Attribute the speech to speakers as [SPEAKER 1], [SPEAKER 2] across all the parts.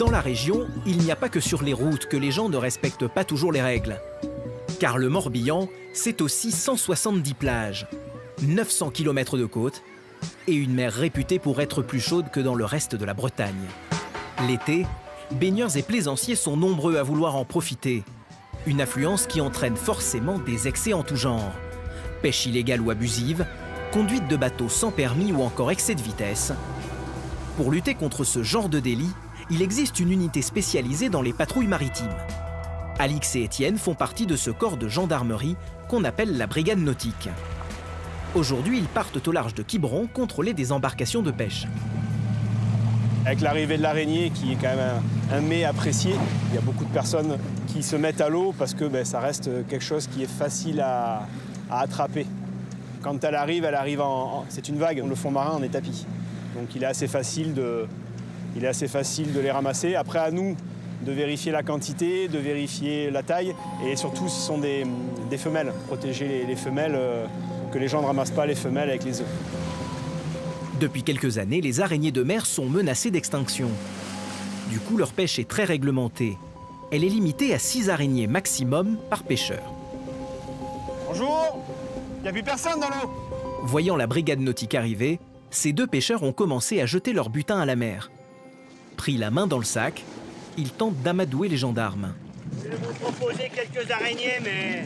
[SPEAKER 1] Dans la région, il n'y a pas que sur les routes que les gens ne respectent pas toujours les règles. Car le Morbihan, c'est aussi 170 plages, 900 km de côte et une mer réputée pour être plus chaude que dans le reste de la Bretagne. L'été, baigneurs et plaisanciers sont nombreux à vouloir en profiter. Une affluence qui entraîne forcément des excès en tout genre. Pêche illégale ou abusive, conduite de bateaux sans permis ou encore excès de vitesse. Pour lutter contre ce genre de délit, il existe une unité spécialisée dans les patrouilles maritimes. Alix et Étienne font partie de ce corps de gendarmerie qu'on appelle la brigade nautique. Aujourd'hui, ils partent au large de Quiberon contrôler des embarcations de pêche.
[SPEAKER 2] Avec l'arrivée de l'araignée, qui est quand même un mets apprécié, il y a beaucoup de personnes qui se mettent à l'eau parce que ça reste quelque chose qui est facile à attraper. Quand elle arrive c'est une vague. Le fond marin en est tapi. Donc il est assez facile de les ramasser. Après, à nous de vérifier la quantité, de vérifier la taille. Et surtout, ce sont des femelles. Protéger les femelles, que les gens ne ramassent pas les femelles avec les œufs.
[SPEAKER 1] Depuis quelques années, les araignées de mer sont menacées d'extinction. Du coup, leur pêche est très réglementée. Elle est limitée à 6 araignées maximum par pêcheur.
[SPEAKER 2] Bonjour, il n'y a plus personne dans l'eau.
[SPEAKER 1] Voyant la brigade nautique arriver, ces 2 pêcheurs ont commencé à jeter leur butin à la mer. Pris la main dans le sac, ils tentent d'amadouer les gendarmes.
[SPEAKER 3] Je vais vous proposer quelques araignées, mais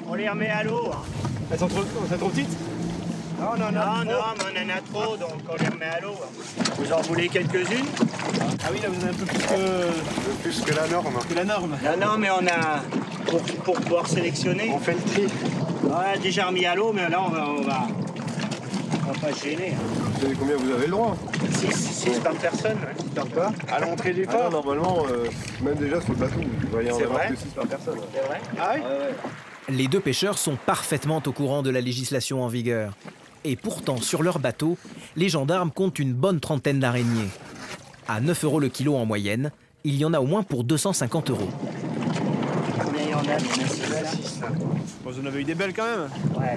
[SPEAKER 3] on les remet à l'eau.
[SPEAKER 2] Elles sont trop petites?
[SPEAKER 3] Non, mais on en a trop, donc on les remet à l'eau. Vous en voulez quelques-unes?
[SPEAKER 2] Ah oui, là vous en avez un peu plus que la norme.
[SPEAKER 3] Non, mais on a, pour pouvoir sélectionner.
[SPEAKER 2] On fait le tri.
[SPEAKER 3] On a déjà remis à l'eau, mais là on va pas se gêner.
[SPEAKER 4] Vous savez combien vous avez le droit?
[SPEAKER 3] 6 par personne.
[SPEAKER 4] Par quoi? À l'entrée du port? Normalement, même déjà sur le bateau, il doit y en avoir que 6 par personne.
[SPEAKER 3] C'est vrai?
[SPEAKER 2] Ah oui?
[SPEAKER 1] Les 2 pêcheurs sont parfaitement au courant de la législation en vigueur. Et pourtant, sur leur bateau, les gendarmes comptent une bonne trentaine d'araignées. À 9 € le kilo en moyenne, il y en a au moins pour 250 €.
[SPEAKER 3] Combien il y en a? 6.
[SPEAKER 2] Vous en avez eu des belles quand même?
[SPEAKER 3] Ouais.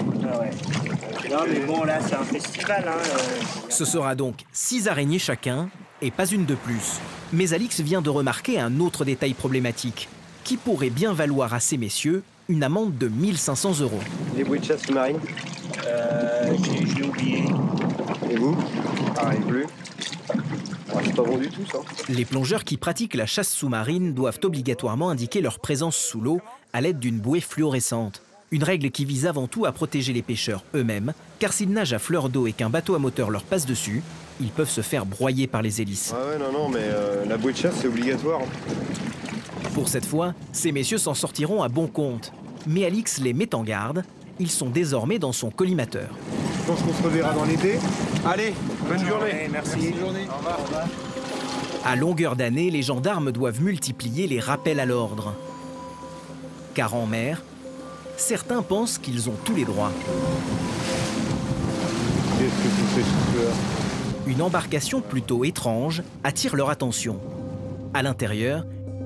[SPEAKER 3] Non, mais bon, là, c'est un festival.
[SPEAKER 1] Ce sera donc 6 araignées chacun, et pas une de plus. Mais Alix vient de remarquer un autre détail problématique, qui pourrait bien valoir à ces messieurs une amende de 1 500 €.
[SPEAKER 4] Les bruits de chasse sous-marine?
[SPEAKER 3] J'ai oublié.
[SPEAKER 4] Et vous? Pareil, plus. C'est pas bon du tout, ça.
[SPEAKER 1] Les plongeurs qui pratiquent la chasse sous-marine doivent obligatoirement indiquer leur présence sous l'eau à l'aide d'une bouée fluorescente. Une règle qui vise avant tout à protéger les pêcheurs eux-mêmes, car s'ils nagent à fleur d'eau et qu'un bateau à moteur leur passe dessus, ils peuvent se faire broyer par les hélices.
[SPEAKER 4] Ah ouais, non, mais la bouée de chasse, c'est obligatoire.
[SPEAKER 1] Pour cette fois, ces messieurs s'en sortiront à bon compte. Mais Alix les met en garde, ils sont désormais dans son collimateur.
[SPEAKER 4] Je pense qu'on se reverra dans l'été. Allez, bonne journée.
[SPEAKER 3] Merci.
[SPEAKER 4] Bonne journée. Au revoir.
[SPEAKER 1] À longueur d'année, les gendarmes doivent multiplier les rappels à l'ordre. Car en mer, certains pensent qu'ils ont tous les droits.
[SPEAKER 4] Qu'est-ce que c'est super?
[SPEAKER 1] Une embarcation plutôt étrange attire leur attention. À l'intérieur,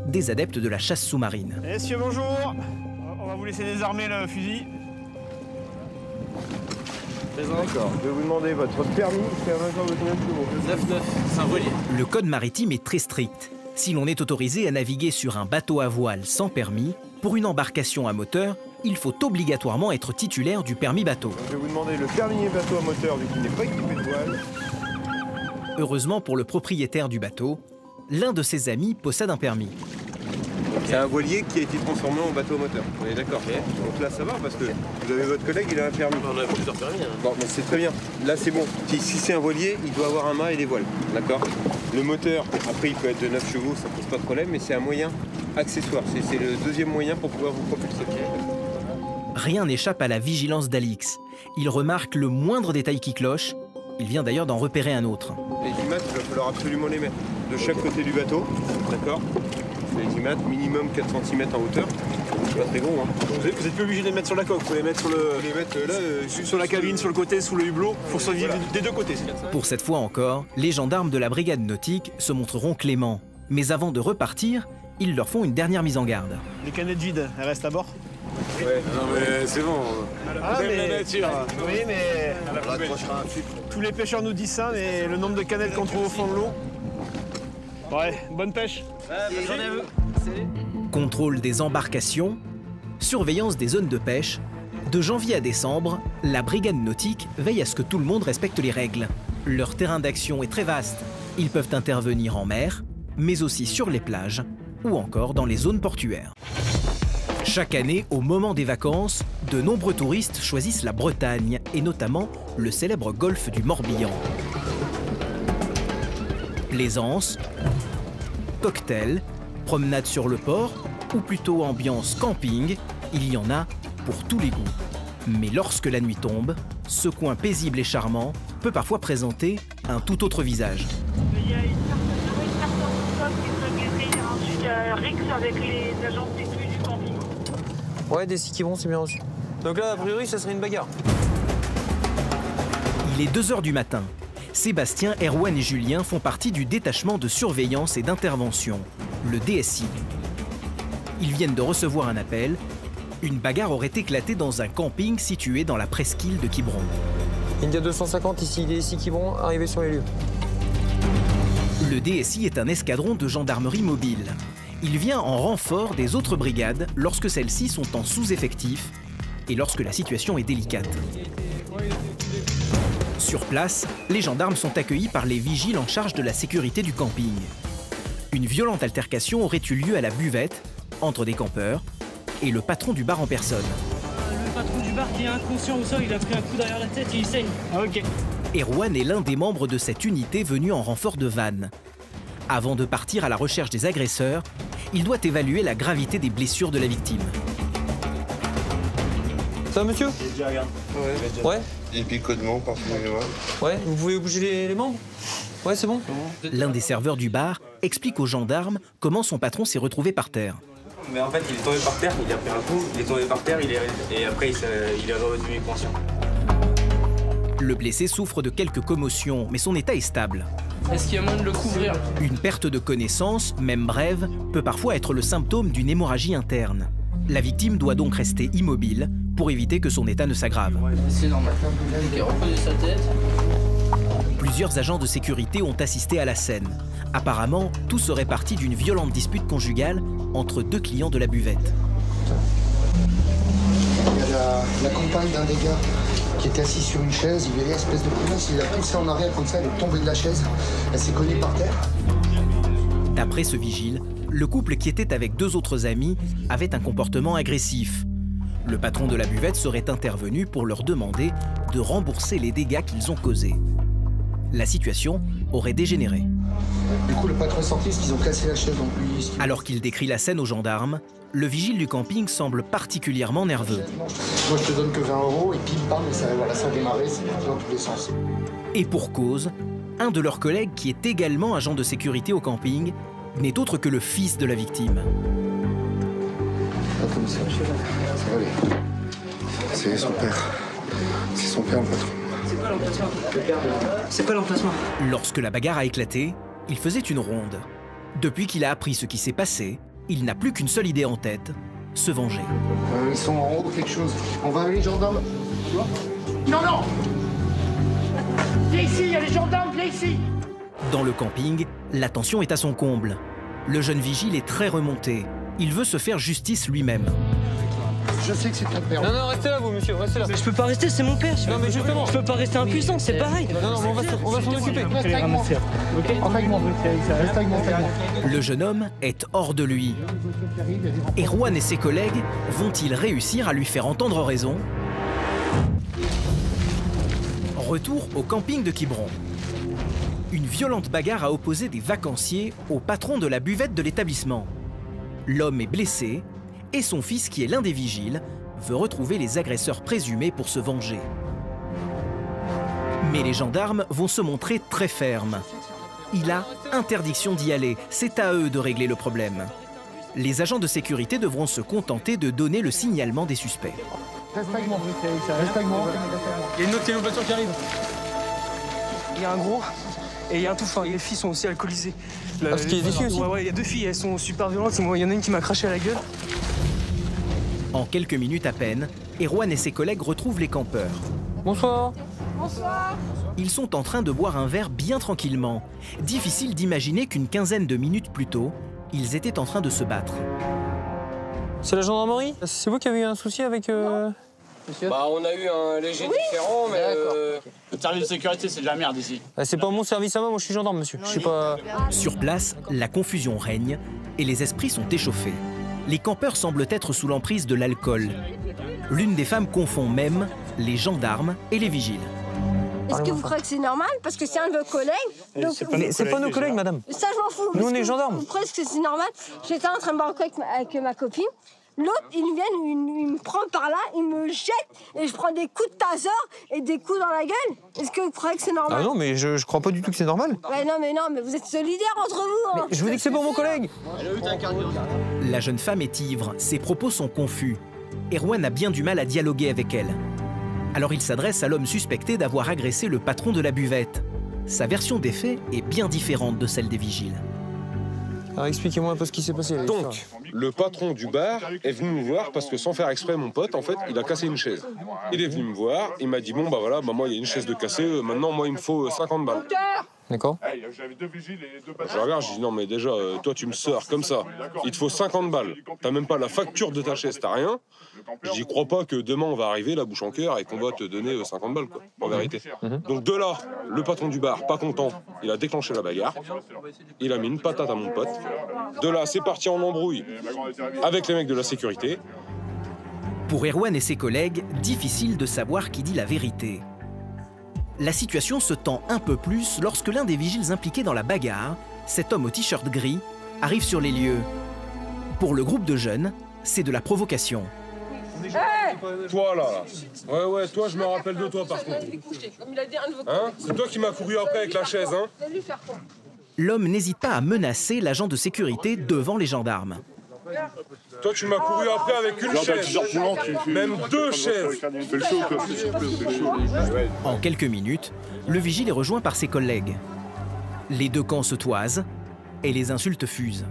[SPEAKER 1] des adeptes de la chasse sous-marine.
[SPEAKER 2] Messieurs, bonjour. On va vous laisser désarmer le fusil.
[SPEAKER 4] D'accord, je vais vous demander votre permis, c'est un accord de combien de chevaux?
[SPEAKER 2] 9, c'est un voilier.
[SPEAKER 1] Le code maritime est très strict. Si l'on est autorisé à naviguer sur un bateau à voile sans permis, pour une embarcation à moteur, il faut obligatoirement être titulaire du permis bateau.
[SPEAKER 4] Je vais vous demander le permis bateau à moteur vu qu'il n'est pas équipé de voile.
[SPEAKER 1] Heureusement pour le propriétaire du bateau, l'un de ses amis possède un permis.
[SPEAKER 4] C'est un voilier qui a été transformé en bateau à moteur. On est d'accord. Donc là, ça va parce que vous avez votre collègue, il a un permis.
[SPEAKER 5] On a plusieurs permis.
[SPEAKER 4] Bon, mais c'est très bien. Là, c'est bon. Si c'est un voilier, il doit avoir un mât et des voiles. D'accord? Le moteur, après, il peut être de 9 chevaux, ça pose pas de problème, mais c'est un moyen accessoire. C'est le deuxième moyen pour pouvoir vous propulser.
[SPEAKER 1] Rien n'échappe à la vigilance d'Alix. Il remarque le moindre détail qui cloche. Il vient d'ailleurs d'en repérer un autre.
[SPEAKER 4] Les IMAT, il va falloir absolument les mettre de chaque côté du bateau. D'accord? Les IMAT, minimum 4 cm en hauteur. C'est pas très gros. Hein.
[SPEAKER 2] Vous êtes plus obligé de les mettre sur la coque, vous pouvez les mettre sur sur la cabine, sur le côté, sous le hublot. Il faut survivre des deux côtés.
[SPEAKER 1] Pour cette fois encore, les gendarmes de la brigade nautique se montreront cléments. Mais avant de repartir, ils leur font une dernière mise en garde.
[SPEAKER 2] Les canettes vides, elles restent à bord?
[SPEAKER 4] Ouais, non mais c'est bon.
[SPEAKER 2] Mais
[SPEAKER 4] la nature.
[SPEAKER 2] Oui, mais
[SPEAKER 4] On accrochera un fil.
[SPEAKER 2] tous les pêcheurs nous disent ça, mais le nombre de canettes qu'on trouve au fond de l'eau. Ouais, bonne pêche.
[SPEAKER 5] Bonne journée à vous.
[SPEAKER 1] Contrôle des embarcations, surveillance des zones de pêche. De janvier à décembre, la brigade nautique veille à ce que tout le monde respecte les règles. Leur terrain d'action est très vaste. Ils peuvent intervenir en mer, mais aussi sur les plages ou encore dans les zones portuaires. Chaque année, au moment des vacances, de nombreux touristes choisissent la Bretagne et notamment le célèbre golfe du Morbihan. Plaisance, cocktails, promenade sur le port ou plutôt ambiance camping, il y en a pour tous les goûts. Mais lorsque la nuit tombe, ce coin paisible et charmant peut parfois présenter un tout autre visage.
[SPEAKER 6] Il y a une personne qui se guérit, ensuite Rix avec les agents de sécurité du camping.
[SPEAKER 5] Ouais, des qui vont, c'est bien reçu. Donc là, a priori, ça serait une bagarre.
[SPEAKER 1] Il est 2 h du matin. Sébastien, Erwan et Julien font partie du détachement de surveillance et d'intervention, le DSI. Ils viennent de recevoir un appel. Une bagarre aurait éclaté dans un camping situé dans la presqu'île de Quiberon.
[SPEAKER 5] India 250, ici, des qui vont arriver sur les lieux.
[SPEAKER 1] Le DSI est un escadron de gendarmerie mobile. Il vient en renfort des autres brigades lorsque celles-ci sont en sous-effectif et lorsque la situation est délicate. Sur place, les gendarmes sont accueillis par les vigiles en charge de la sécurité du camping. Une violente altercation aurait eu lieu à la buvette entre des campeurs et le patron du bar en personne.
[SPEAKER 7] Le patron du bar qui est inconscient au sol, il a pris un coup derrière la tête et il saigne.
[SPEAKER 2] Ah, ok.
[SPEAKER 1] Erwan est l'un des membres de cette unité venue en renfort de Vannes. Avant de partir à la recherche des agresseurs, il doit évaluer la gravité des blessures de la victime.
[SPEAKER 5] Ça va, monsieur? Ouais.
[SPEAKER 4] Des picotements partout.
[SPEAKER 5] Ouais, vous pouvez bouger les membres? Ouais, c'est bon.
[SPEAKER 1] L'un des serveurs du bar explique aux gendarmes comment son patron s'est retrouvé par terre.
[SPEAKER 8] Mais en fait, il est tombé par terre, il a pris un coup, il est tombé par terre, et après, il est revenu conscient.
[SPEAKER 1] Le blessé souffre de quelques commotions, mais son état est stable.
[SPEAKER 7] Est-ce qu'il y a moyen de le couvrir?
[SPEAKER 1] Une perte de connaissance, même brève, peut parfois être le symptôme d'une hémorragie interne. La victime doit donc rester immobile pour éviter que son état ne s'aggrave.
[SPEAKER 7] C'est normal. Ok, reprenez sa tête.
[SPEAKER 1] Plusieurs agents de sécurité ont assisté à la scène. Apparemment, tout serait parti d'une violente dispute conjugale entre 2 clients de la buvette.
[SPEAKER 9] Il y a la compagne d'un des gars qui était assis sur une chaise, il y a une espèce de promesse, il a poussé en arrière comme ça, elle est tombée de la chaise, elle s'est cognée par terre.
[SPEAKER 1] D'après ce vigile, le couple qui était avec 2 autres amis avait un comportement agressif. Le patron de la buvette serait intervenu pour leur demander de rembourser les dégâts qu'ils ont causés. La situation aurait dégénéré.
[SPEAKER 9] Du coup, le patron est sorti parce qu'ils ont cassé la chaise. Donc lui,
[SPEAKER 1] Alors qu'il décrit la scène aux gendarmes, le vigile du camping semble particulièrement nerveux.
[SPEAKER 9] Moi, je te donne que 20 € et puis bam, et ça, voilà, ça a démarré, c'est parti dans tous les sens.
[SPEAKER 1] Et pour cause, un de leurs collègues qui est également agent de sécurité au camping n'est autre que le fils de la victime.
[SPEAKER 9] Pas comme ça. Allez. C'est son père. C'est son père, le patron.
[SPEAKER 7] C'est quoi l'emplacement?
[SPEAKER 1] Lorsque la bagarre a éclaté, il faisait une ronde. Depuis qu'il a appris ce qui s'est passé, il n'a plus qu'une seule idée en tête, se venger.
[SPEAKER 9] Ils sont en haut de quelque chose. On va aller les gendarmes.
[SPEAKER 6] Non, non! Viens ici, il y a les gendarmes, viens ici!
[SPEAKER 1] Dans le camping, la tension est à son comble. Le jeune vigile est très remonté. Il veut se faire justice lui-même.
[SPEAKER 9] Je sais que c'est ton père.
[SPEAKER 5] Non, restez là, vous, monsieur, restez là.
[SPEAKER 7] Mais je peux pas rester, c'est mon père.
[SPEAKER 5] Non, mais justement.
[SPEAKER 7] Je peux pas rester impuissant, c'est pareil.
[SPEAKER 5] Non, mais on va s'en occuper.
[SPEAKER 9] Reste avec moi. Reste avec moi. Reste avec moi.
[SPEAKER 1] Le jeune homme est hors de lui. Erwan et ses collègues vont-ils réussir à lui faire entendre raison? Retour au camping de Quiberon. Une violente bagarre a opposé des vacanciers au patron de la buvette de l'établissement. L'homme est blessé et son fils, qui est l'un des vigiles, veut retrouver les agresseurs présumés pour se venger. Mais les gendarmes vont se montrer très fermes. Il a interdiction d'y aller, c'est à eux de régler le problème. Les agents de sécurité devront se contenter de donner le signalement des suspects.
[SPEAKER 9] Reste avec moi. Reste avec moi.
[SPEAKER 5] Il y a une autre voiture qui arrive.
[SPEAKER 7] Il y a un gros et il y a un tout fin. Les filles sont aussi alcoolisées.
[SPEAKER 5] Parce qu'il y a des filles aussi?
[SPEAKER 7] Ouais, il y a 2 filles, elles sont super violentes. Il y en a une qui m'a craché à la gueule.
[SPEAKER 1] En quelques minutes à peine, Erwan et ses collègues retrouvent les campeurs.
[SPEAKER 5] Bonsoir.
[SPEAKER 6] Bonsoir!
[SPEAKER 1] Ils sont en train de boire un verre bien tranquillement. Difficile d'imaginer qu'une quinzaine de minutes plus tôt, ils étaient en train de se battre.
[SPEAKER 5] C'est la gendarmerie? C'est vous qui avez eu un souci avec... Monsieur?
[SPEAKER 8] Bah, on a eu un léger différend, mais...
[SPEAKER 10] Le service de sécurité, c'est de la merde ici.
[SPEAKER 5] C'est pas mon service à moi je suis gendarme, monsieur. Je suis pas...
[SPEAKER 1] Sur place, la confusion règne et les esprits sont échauffés. Les campeurs semblent être sous l'emprise de l'alcool. L'une des femmes confond même les gendarmes et les vigiles.
[SPEAKER 11] Est-ce que vous croyez que c'est normal? Parce que c'est un de vos collègues. Donc...
[SPEAKER 5] C'est pas nos collègues, madame.
[SPEAKER 11] Ça, je m'en fous.
[SPEAKER 5] Nous, on est gendarmes.
[SPEAKER 11] Vous croyez que c'est normal? J'étais en train de boire un coup avec ma copine. L'autre, il vient, il me prend par là, il me jette et je prends des coups de taser et des coups dans la gueule. Est-ce que vous croyez que c'est normal?
[SPEAKER 5] Ah non, mais je crois pas du tout que c'est normal.
[SPEAKER 11] Ouais, non, mais vous êtes solidaires entre vous. Hein.
[SPEAKER 5] Mais je vous dis que c'est pour mon collègue.
[SPEAKER 1] La jeune femme est ivre, ses propos sont confus. Erwan a bien du mal à dialoguer avec elle. Alors il s'adresse à l'homme suspecté d'avoir agressé le patron de la buvette. Sa version des faits est bien différente de celle des vigiles.
[SPEAKER 5] Alors expliquez-moi un peu ce qui s'est passé.
[SPEAKER 12] Donc, le patron du bar est venu me voir parce que sans faire exprès, mon pote, en fait, il a cassé une chaise. Il est venu me voir, il m'a dit, bon, bah voilà, bah moi, il y a une chaise de cassée, maintenant, moi, il me faut 50 balles.
[SPEAKER 5] D'accord.
[SPEAKER 12] Je regarde, je dis, non, mais déjà, toi, tu me sors comme ça, il te faut 50 balles. T'as même pas la facture de ta chaise, t'as rien. Je dis, crois pas que demain, on va arriver, la bouche en cœur, et qu'on va te donner 50 balles, quoi, en vérité. Donc, de là, le patron du bar, pas content, il a déclenché la bagarre. Il a mis une patate à mon pote. De là, c'est parti en embrouille avec les mecs de la sécurité.
[SPEAKER 1] Pour Erwan et ses collègues, difficile de savoir qui dit la vérité. La situation se tend un peu plus lorsque l'un des vigiles impliqués dans la bagarre, cet homme au t-shirt gris, arrive sur les lieux. Pour le groupe de jeunes, c'est de la provocation.
[SPEAKER 12] Toi là, ouais, toi je me rappelle de toi par contre. Hein? C'est toi qui m'as couru après avec la chaise, hein?
[SPEAKER 1] L'homme n'hésite pas à menacer l'agent de sécurité devant les gendarmes.
[SPEAKER 12] Toi tu m'as couru après avec une chaise, même 2 chaises.
[SPEAKER 1] En quelques minutes, le vigile est rejoint par ses collègues. Les deux camps se toisent et les insultes fusent.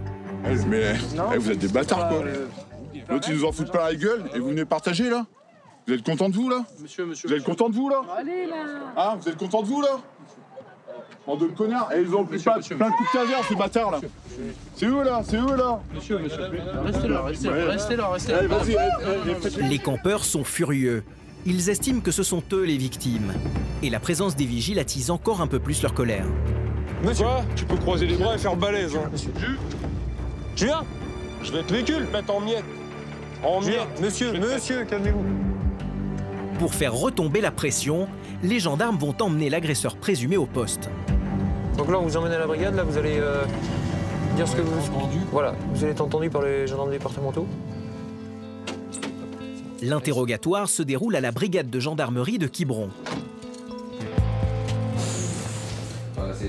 [SPEAKER 13] Mais vous êtes des bâtards quoi. L'autre il nous en fout pas la gueule et vous venez partager là. Vous êtes content de vous là? Vous êtes content de vous là?
[SPEAKER 6] Allez là.
[SPEAKER 13] Ah, vous êtes content de vous là? En deux connards. Et ils ont plein de coups de taser ces bâtards là. C'est eux là, c'est eux là.
[SPEAKER 10] Monsieur. Restez là.
[SPEAKER 13] Allez, vas-y.
[SPEAKER 1] Les campeurs sont furieux. Ils estiment que ce sont eux les victimes. Et la présence des vigiles attise encore un peu plus leur colère.
[SPEAKER 12] Monsieur, tu peux croiser les bras et faire balèze. Hein.
[SPEAKER 5] Julien,
[SPEAKER 12] je vais te mettre en miettes.
[SPEAKER 5] Monsieur, calmez-vous.
[SPEAKER 1] Pour faire retomber la pression, les gendarmes vont emmener l'agresseur présumé au poste.
[SPEAKER 5] Donc là, on vous emmène à la brigade, là, vous allez dire ce que vous avez entendu. Voilà, vous allez être entendu par les gendarmes départementaux.
[SPEAKER 1] L'interrogatoire se déroule à la brigade de gendarmerie de Quiberon.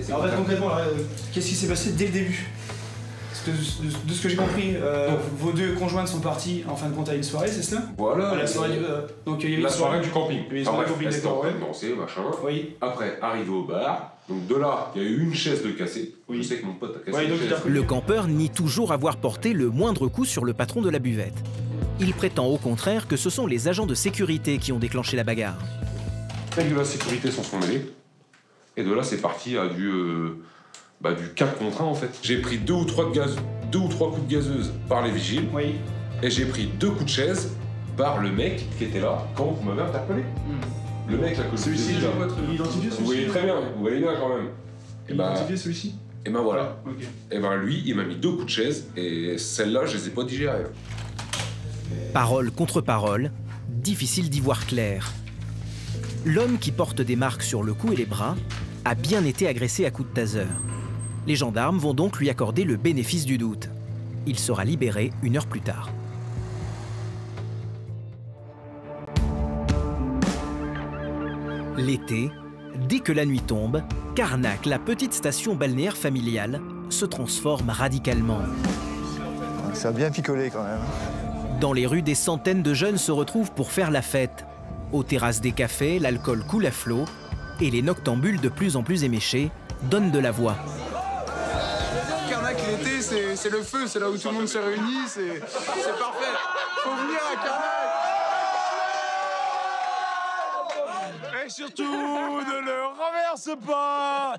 [SPEAKER 7] Alors là, concrètement, qu'est-ce qui s'est passé dès le début? De ce que j'ai compris, vos deux conjointes sont parties en fin de compte à une soirée, c'est cela?
[SPEAKER 14] Voilà.
[SPEAKER 7] La soirée donc il y a eu
[SPEAKER 14] la soirée du camping.
[SPEAKER 7] Il y a eu une soirée camping, d'accord.
[SPEAKER 14] Danser, machin.
[SPEAKER 7] Oui.
[SPEAKER 14] Après, arrivé au bar. Donc de là, il y a eu une chaise de cassée. Oui. Je sais que mon pote a cassé une chaise.
[SPEAKER 1] Le campeur nie toujours avoir porté le moindre coup sur le patron de la buvette. Il prétend au contraire que ce sont les agents de sécurité qui ont déclenché la bagarre.
[SPEAKER 14] Les mecs de la sécurité s'en sont mêlés. Et de là, c'est parti à du 4 contre 1 en fait. J'ai pris 2 ou 3 coups de gazeuse par les vigiles.
[SPEAKER 7] Oui.
[SPEAKER 14] Et j'ai pris 2 coups de chaise par le mec qui était là quand vous m'avez interpellé. Le mec là que je vous ai dit là.
[SPEAKER 7] Identifié celui-ci.
[SPEAKER 14] Vous voyez très bien, vous voyez bien quand même.
[SPEAKER 7] Identifié celui-ci.
[SPEAKER 14] Et ben voilà.
[SPEAKER 7] Ah, okay.
[SPEAKER 14] Et ben lui, il m'a mis 2 coups de chaise et celle-là, je les ai pas digérées.
[SPEAKER 1] Parole contre parole, difficile d'y voir clair. L'homme qui porte des marques sur le cou et les bras a bien été agressé à coups de taser. Les gendarmes vont donc lui accorder le bénéfice du doute. Il sera libéré 1 heure plus tard. L'été, dès que la nuit tombe, Carnac, la petite station balnéaire familiale, se transforme radicalement.
[SPEAKER 15] Ça a bien picolé quand même.
[SPEAKER 1] Dans les rues, des centaines de jeunes se retrouvent pour faire la fête. Aux terrasses des cafés, l'alcool coule à flot et les noctambules de plus en plus éméchés donnent de la voix.
[SPEAKER 16] Carnac, l'été, c'est le feu, c'est là où tout le monde se réunit, c'est parfait. Faut venir à Carnac.
[SPEAKER 17] Et surtout, ne le renverse pas.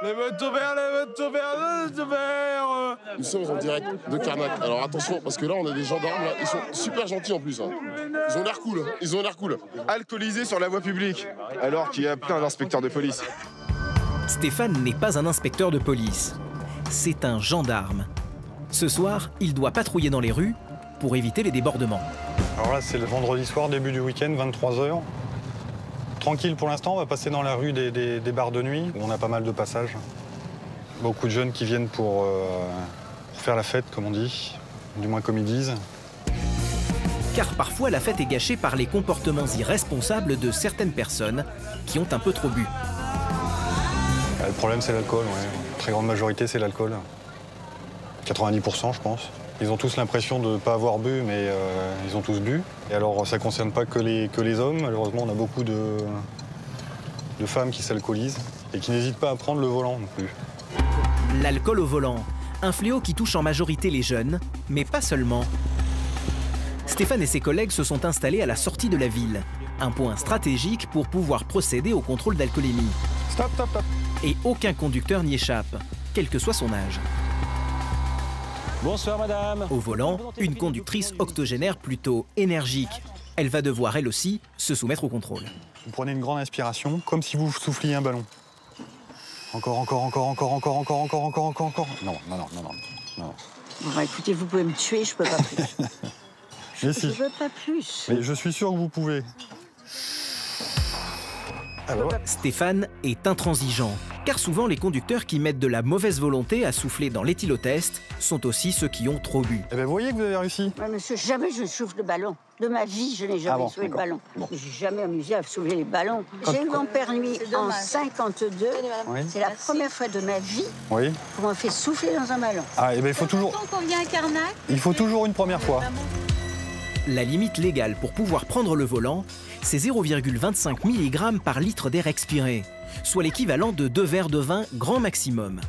[SPEAKER 17] Les motos verts, les motos verts, les motos verts.
[SPEAKER 18] Nous sommes en direct de Carnac. Alors attention, parce que là, on a des gendarmes, là. Ils sont super gentils en plus. Hein. Ils ont l'air cool. Hein. Ils ont l'air cool.
[SPEAKER 17] Alcoolisé sur la voie publique, alors qu'il y a plein d'inspecteurs de police.
[SPEAKER 1] Stéphane n'est pas un inspecteur de police. C'est un gendarme. Ce soir, il doit patrouiller dans les rues pour éviter les débordements.
[SPEAKER 19] Alors là, c'est le vendredi soir, début du week-end, 23h. Tranquille pour l'instant, on va passer dans la rue des bars de nuit, où on a pas mal de passages. Beaucoup de jeunes qui viennent pour faire la fête, comme on dit, du moins comme ils disent.
[SPEAKER 1] Car parfois, la fête est gâchée par les comportements irresponsables de certaines personnes qui ont un peu trop bu.
[SPEAKER 19] Le problème, c'est l'alcool, ouais. La très grande majorité, c'est l'alcool. 90%, je pense. Ils ont tous l'impression de ne pas avoir bu, mais ils ont tous bu. Et alors, ça ne concerne pas que les hommes. Malheureusement, on a beaucoup de femmes qui s'alcoolisent et qui n'hésitent pas à prendre le volant non plus.
[SPEAKER 1] L'alcool au volant, un fléau qui touche en majorité les jeunes, mais pas seulement. Stéphane et ses collègues se sont installés à la sortie de la ville, un point stratégique pour pouvoir procéder au contrôle d'alcoolémie.
[SPEAKER 19] Stop, stop, stop.
[SPEAKER 1] Et aucun conducteur n'y échappe, quel que soit son âge.
[SPEAKER 20] Bonsoir madame.
[SPEAKER 1] Au volant, une conductrice octogénaire plutôt énergique. Elle va devoir, elle aussi, se soumettre au contrôle.
[SPEAKER 19] Vous prenez une grande inspiration, comme si vous souffliez un ballon. Encore, encore, encore, encore, encore, encore, encore, encore, encore, encore. Non, non, non, non, non.
[SPEAKER 21] Bon, bah, écoutez, vous pouvez me tuer, je peux pas plus.
[SPEAKER 19] Mais si.
[SPEAKER 21] Je veux pas plus.
[SPEAKER 19] Mais je suis sûr que vous pouvez.
[SPEAKER 1] Alors, Stéphane est intransigeant, car souvent les conducteurs qui mettent de la mauvaise volonté à souffler dans l'éthylotest sont aussi ceux qui ont trop bu.
[SPEAKER 19] Eh bien, vous voyez que vous avez réussi.
[SPEAKER 21] Ouais, monsieur, jamais je souffle de ballon. De ma vie, je n'ai jamais soufflé de ballon. Bon. Je n'ai jamais amusé à souffler les ballons. J'ai eu mon permis en 52. Oui. C'est la première fois de ma vie qu'on m'a fait souffler dans un ballon.
[SPEAKER 19] Ah, et bien, il faut toujours...
[SPEAKER 21] qu'on vient à Carnac.
[SPEAKER 19] Il faut toujours une première fois.
[SPEAKER 1] La limite légale pour pouvoir prendre le volant, c'est 0,25 mg par litre d'air expiré, soit l'équivalent de 2 verres de vin grand maximum.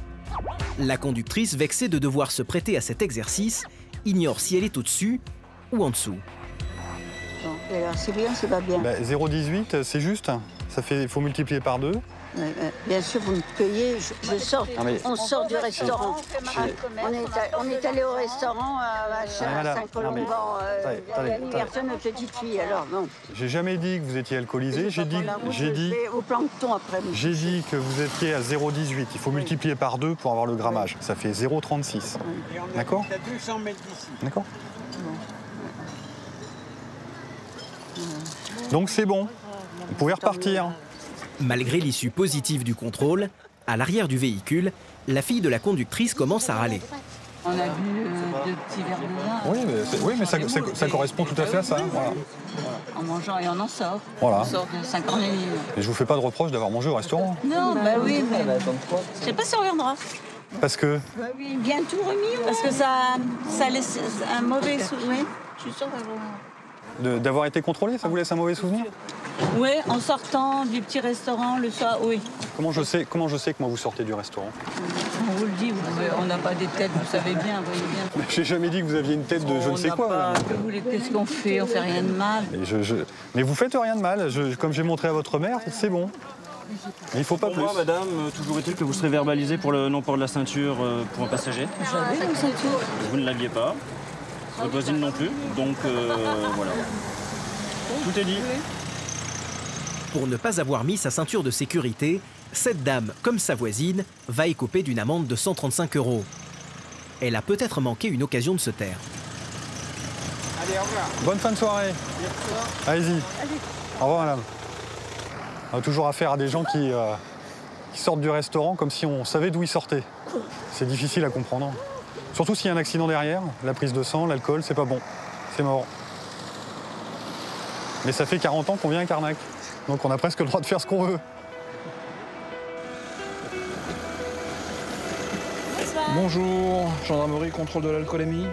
[SPEAKER 1] La conductrice, vexée de devoir se prêter à cet exercice, ignore si elle est au-dessus ou en dessous.
[SPEAKER 21] Bon, et alors, c'est bien, c'est pas bien.
[SPEAKER 19] 0,18, c'est juste. Il faut multiplier par 2.
[SPEAKER 21] Bien sûr, vous me payez, je sors. On sort du restaurant. On est allé au restaurant à Saint-Colomban. Personne ne petite fille, alors non.
[SPEAKER 19] J'ai jamais dit que vous étiez alcoolisé. J'ai dit
[SPEAKER 21] au plancton après.
[SPEAKER 19] J'ai dit que vous étiez à 0,18. Il faut multiplier par 2 pour avoir le grammage. Ça fait 0,36. D'accord ? D'accord ? Donc c'est bon. Vous pouvez repartir.
[SPEAKER 1] Malgré l'issue positive du contrôle, à l'arrière du véhicule, la fille de la conductrice commence à râler.
[SPEAKER 21] On a bu 2 petits verres de vin.
[SPEAKER 19] Oui, mais ça correspond tout à fait à ça. Voilà.
[SPEAKER 21] En mangeant et on en sort.
[SPEAKER 19] Voilà.
[SPEAKER 21] On sort de 5 ans et demi.
[SPEAKER 19] Et je vous fais pas de reproche d'avoir mangé au restaurant.
[SPEAKER 21] Non, bah oui, mais je sais pas si on reviendra.
[SPEAKER 19] Parce que
[SPEAKER 21] bien tout remis. Parce que ça laisse un mauvais souvenir. Je suis sûre
[SPEAKER 19] d'avoir été contrôlé, ça vous laisse un mauvais souvenir?
[SPEAKER 21] Oui, en sortant du petit restaurant le soir, oui.
[SPEAKER 19] Comment je sais que moi vous sortez du restaurant?
[SPEAKER 21] On vous le dit, on n'a pas des têtes, vous savez bien, vous voyez bien.
[SPEAKER 19] J'ai jamais dit que vous aviez une tête de je ne sais quoi.
[SPEAKER 21] Qu'est-ce qu'on fait? On fait rien de mal.
[SPEAKER 19] Mais vous faites rien de mal. Comme j'ai montré à votre mère, c'est bon. Mais il faut pas plus.
[SPEAKER 20] Moi, madame, toujours est-il que vous serez verbalisé pour le non-port de la ceinture pour un passager.
[SPEAKER 21] J'avais une ceinture.
[SPEAKER 20] Vous ne l'aviez pas. Votre voisine non plus. Donc voilà. Tout est dit.
[SPEAKER 1] Pour ne pas avoir mis sa ceinture de sécurité, cette dame, comme sa voisine, va écoper d'une amende de 135 €. Elle a peut-être manqué une occasion de se taire.
[SPEAKER 19] Allez, au revoir. Bonne fin de soirée. Allez-y. Au revoir, madame. On a toujours affaire à des gens qui sortent du restaurant comme si on savait d'où ils sortaient. C'est difficile à comprendre. Surtout s'il y a un accident derrière, la prise de sang, l'alcool, c'est pas bon. C'est mort. Mais ça fait 40 ans qu'on vient à Carnac. Donc on a presque le droit de faire ce qu'on veut.
[SPEAKER 7] Bonjour, gendarmerie, contrôle de l'alcoolémie.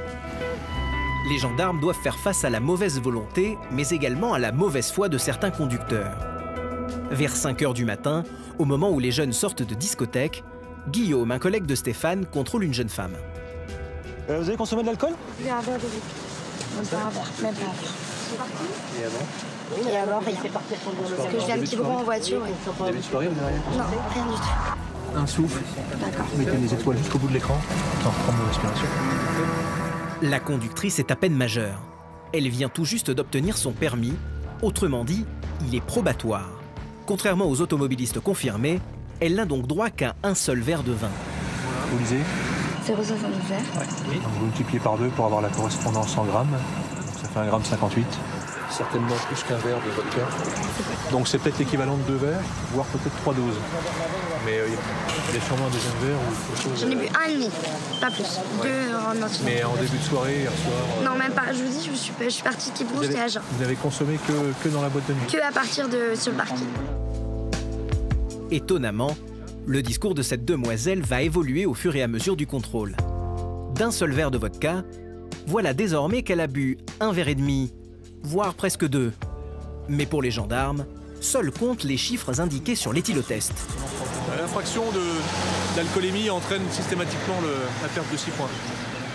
[SPEAKER 1] Les gendarmes doivent faire face à la mauvaise volonté, mais également à la mauvaise foi de certains conducteurs. Vers 5 h du matin, au moment où les jeunes sortent de discothèque, Guillaume, un collègue de Stéphane, contrôle une jeune femme.
[SPEAKER 20] Vous avez consommé de l'alcool?
[SPEAKER 21] Même pas un verre. C'est parti?
[SPEAKER 20] Et avant?
[SPEAKER 3] Et alors, il fait partir parce que je viens de Quiberon en voiture.
[SPEAKER 5] Vous avez sourire, vous avez rien?
[SPEAKER 3] Non, rien du tout.
[SPEAKER 5] Un souffle.
[SPEAKER 3] D'accord.
[SPEAKER 5] Mettez les étoiles jusqu'au bout de l'écran. Attends, reprends vos respirations.
[SPEAKER 1] La conductrice est à peine majeure. Elle vient tout juste d'obtenir son permis. Autrement dit, il est probatoire. Contrairement aux automobilistes confirmés, elle n'a donc droit qu'à un seul verre de vin.
[SPEAKER 5] Vous lisez?
[SPEAKER 3] 0,77.
[SPEAKER 5] Oui. Donc vous multipliez par 2 pour avoir la correspondance en grammes. Donc ça fait 1,58 g. Certainement plus qu'un verre de vodka. Donc c'est peut-être l'équivalent de 2 verres, voire peut-être 3 doses. Mais il y a sûrement un deuxième verre ou...
[SPEAKER 3] J'en ai bu 1,5, pas plus. 2 en entier.
[SPEAKER 5] Mais en début de soirée, hier soir...
[SPEAKER 3] Non, même pas. Je vous dis, je suis partie de Quiberon, j'étais à Jeun.
[SPEAKER 5] Vous n'avez consommé que dans la boîte de nuit?
[SPEAKER 3] Que à partir de sur le parking.
[SPEAKER 1] Étonnamment, le discours de cette demoiselle va évoluer au fur et à mesure du contrôle. D'un seul verre de vodka, voilà désormais qu'elle a bu 1,5 verre, voire presque 2. Mais pour les gendarmes, seuls comptent les chiffres indiqués sur l'éthylotest.
[SPEAKER 5] L'infraction d'alcoolémie entraîne systématiquement la perte de 6 points.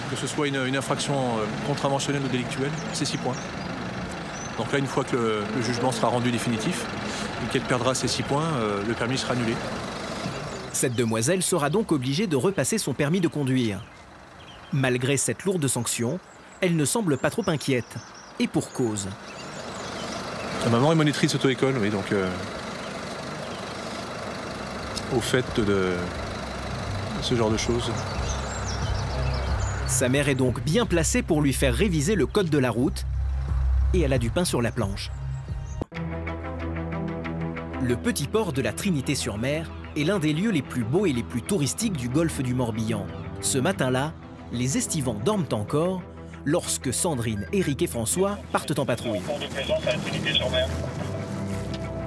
[SPEAKER 5] Que ce soit une infraction contraventionnelle ou délictuelle, c'est 6 points. Donc là, une fois que le jugement sera rendu définitif et qu'elle perdra ces 6 points, le permis sera annulé.
[SPEAKER 1] Cette demoiselle sera donc obligée de repasser son permis de conduire. Malgré cette lourde sanction, elle ne semble pas trop inquiète. Et pour cause.
[SPEAKER 5] Sa maman est monitrice auto-école, oui, donc au fait de ce genre de choses.
[SPEAKER 1] Sa mère est donc bien placée pour lui faire réviser le code de la route et elle a du pain sur la planche. Le petit port de la Trinité-sur-Mer est l'un des lieux les plus beaux et les plus touristiques du golfe du Morbihan. Ce matin-là, les estivants dorment encore lorsque Sandrine, Éric et François partent en patrouille.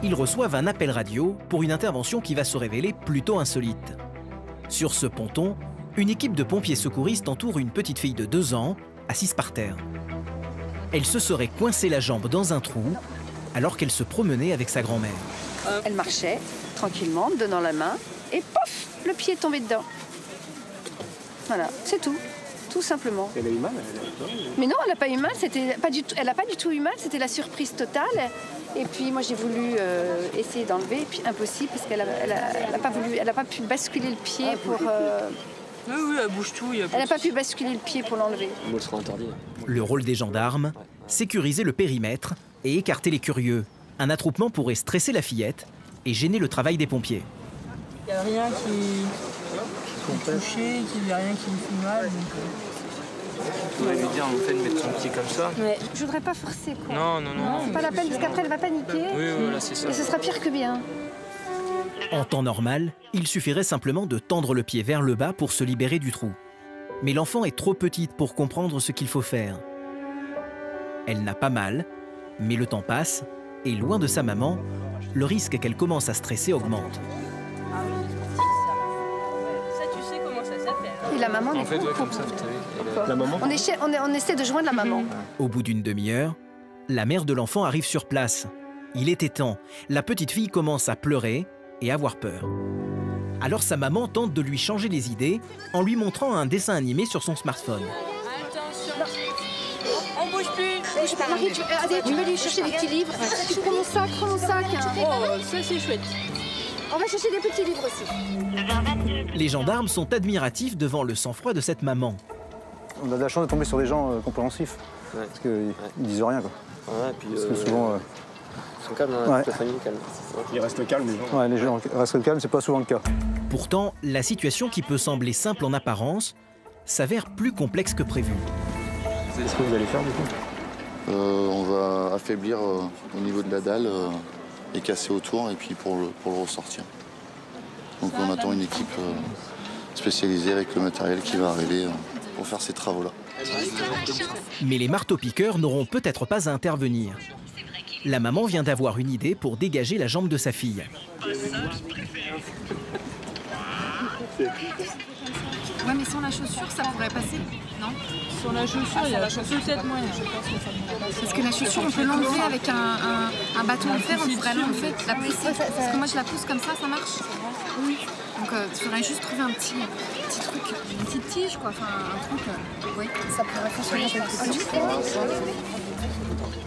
[SPEAKER 1] Ils reçoivent un appel radio pour une intervention qui va se révéler plutôt insolite. Sur ce ponton, une équipe de pompiers secouristes entoure une petite fille de 2 ans, assise par terre. Elle se serait coincé la jambe dans un trou alors qu'elle se promenait avec sa grand-mère.
[SPEAKER 22] Elle marchait tranquillement, donnant la main, et pof, le pied est tombé dedans. Voilà, c'est tout. Tout simplement.
[SPEAKER 2] Elle a eu mal?
[SPEAKER 22] Mais non, elle n'a pas eu mal. Elle n'a pas du tout eu mal. C'était la surprise totale. Et puis moi, j'ai voulu essayer d'enlever. Et puis impossible, parce qu'elle n'a pas pu basculer le pied pour...
[SPEAKER 5] Oui, elle bouge tout.
[SPEAKER 22] Elle n'a pas pu basculer le pied pour l'enlever.
[SPEAKER 5] Elle sera interdite.
[SPEAKER 1] Le rôle des gendarmes, sécuriser le périmètre et écarter les curieux. Un attroupement pourrait stresser la fillette et gêner le travail des pompiers.
[SPEAKER 23] Il n'y a rien qui est touché, il n'y a rien qui me fait mal.
[SPEAKER 8] On va lui dire en fait de mettre son pied comme ça.
[SPEAKER 22] Ouais. Je voudrais pas forcer quoi.
[SPEAKER 8] Non.
[SPEAKER 22] C'est pas la peine parce qu'après elle va paniquer.
[SPEAKER 8] Oui, voilà, c'est ça.
[SPEAKER 22] Et ce sera pire que bien.
[SPEAKER 1] En temps normal, il suffirait simplement de tendre le pied vers le bas pour se libérer du trou. Mais l'enfant est trop petite pour comprendre ce qu'il faut faire. Elle n'a pas mal, mais le temps passe et loin de sa maman, le risque qu'elle commence à stresser augmente.
[SPEAKER 22] Et la maman,
[SPEAKER 8] en fait, ouais, comme ça, vous savez.
[SPEAKER 22] La maman on essaie de joindre la maman.
[SPEAKER 1] Au bout d'une demi-heure, la mère de l'enfant arrive sur place. Il était temps. La petite fille commence à pleurer et avoir peur. Alors sa maman tente de lui changer les idées en lui montrant un dessin animé sur son smartphone.
[SPEAKER 23] On bouge plus.
[SPEAKER 22] Marie, tu peux lui chercher des petits livres. Tu prends mon sac,
[SPEAKER 23] Oh, ça c'est chouette.
[SPEAKER 22] On va chercher des petits livres aussi.
[SPEAKER 1] Les gendarmes sont admiratifs devant le sang-froid de cette maman.
[SPEAKER 15] On a de la chance de tomber sur des gens compréhensifs. Ouais. Parce qu'ils disent rien, quoi.
[SPEAKER 8] Ouais, puis
[SPEAKER 15] parce que souvent...
[SPEAKER 8] Ils sont calmes, hein, toute la famille calme.
[SPEAKER 2] Ils restent calmes, les gens.
[SPEAKER 15] Ouais, les gens restent calmes, c'est pas souvent le cas.
[SPEAKER 1] Pourtant, la situation qui peut sembler simple en apparence s'avère plus complexe que prévu.
[SPEAKER 2] Qu'est-ce que vous allez faire, du coup?
[SPEAKER 18] On va affaiblir au niveau de la dalle et casser autour, et puis pour le ressortir. Donc on attend une équipe spécialisée avec le matériel qui va arriver pour faire ces travaux-là.
[SPEAKER 1] Mais les marteaux-piqueurs n'auront peut-être pas à intervenir. La maman vient d'avoir une idée pour dégager la jambe de sa fille.
[SPEAKER 23] Ouais, mais sans la chaussure, ça pourrait passer, non? Sur la chaussure, il y a peut-être moyen. Parce que la chaussure, on peut l'enlever avec un bâton en fer, on pourrait l'enlever, la pousser. Parce que moi, je la pousse comme ça marche. Oui. Donc, il faudrait juste trouver un petit truc, une petite tige, quoi. Enfin, un truc. Oui, ça pourrait fonctionner.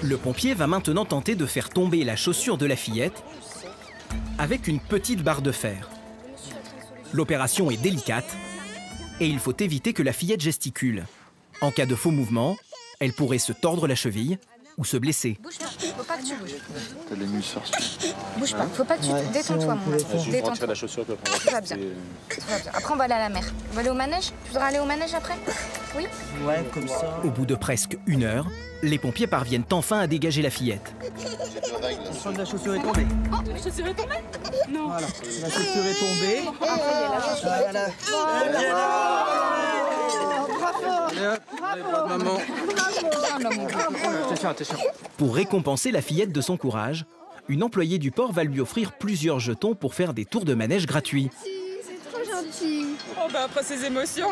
[SPEAKER 1] Le pompier va maintenant tenter de faire tomber la chaussure de la fillette avec une petite barre de fer. L'opération est délicate et il faut éviter que la fillette gesticule. En cas de faux mouvement, elle pourrait se tordre la cheville ou se blesser.
[SPEAKER 23] Bouge pas, faut pas que tu bouges.
[SPEAKER 18] T'as les muscles.
[SPEAKER 23] Bouge pas, faut pas que tu te... Détends-toi, mon enfant. Détends-toi.
[SPEAKER 8] la chaussure.
[SPEAKER 23] Tout va bien. Tout va bien. Après, on va aller à la mer. On va aller au manège. Tu voudras aller au manège après? Oui?
[SPEAKER 1] Ouais, comme ça. Au bout de presque 1 heure, les pompiers parviennent enfin à dégager la fillette.
[SPEAKER 4] La chaussure est tombée.
[SPEAKER 23] Oh, la chaussure est tombée? Non.
[SPEAKER 4] Voilà. La chaussure est tombée.
[SPEAKER 23] Voilà.
[SPEAKER 4] Maman.
[SPEAKER 1] Pour récompenser la fillette de son courage, une employée du port va lui offrir plusieurs jetons pour faire des tours de manège gratuits.
[SPEAKER 23] C'est trop gentil.
[SPEAKER 9] Oh bah après ces émotions.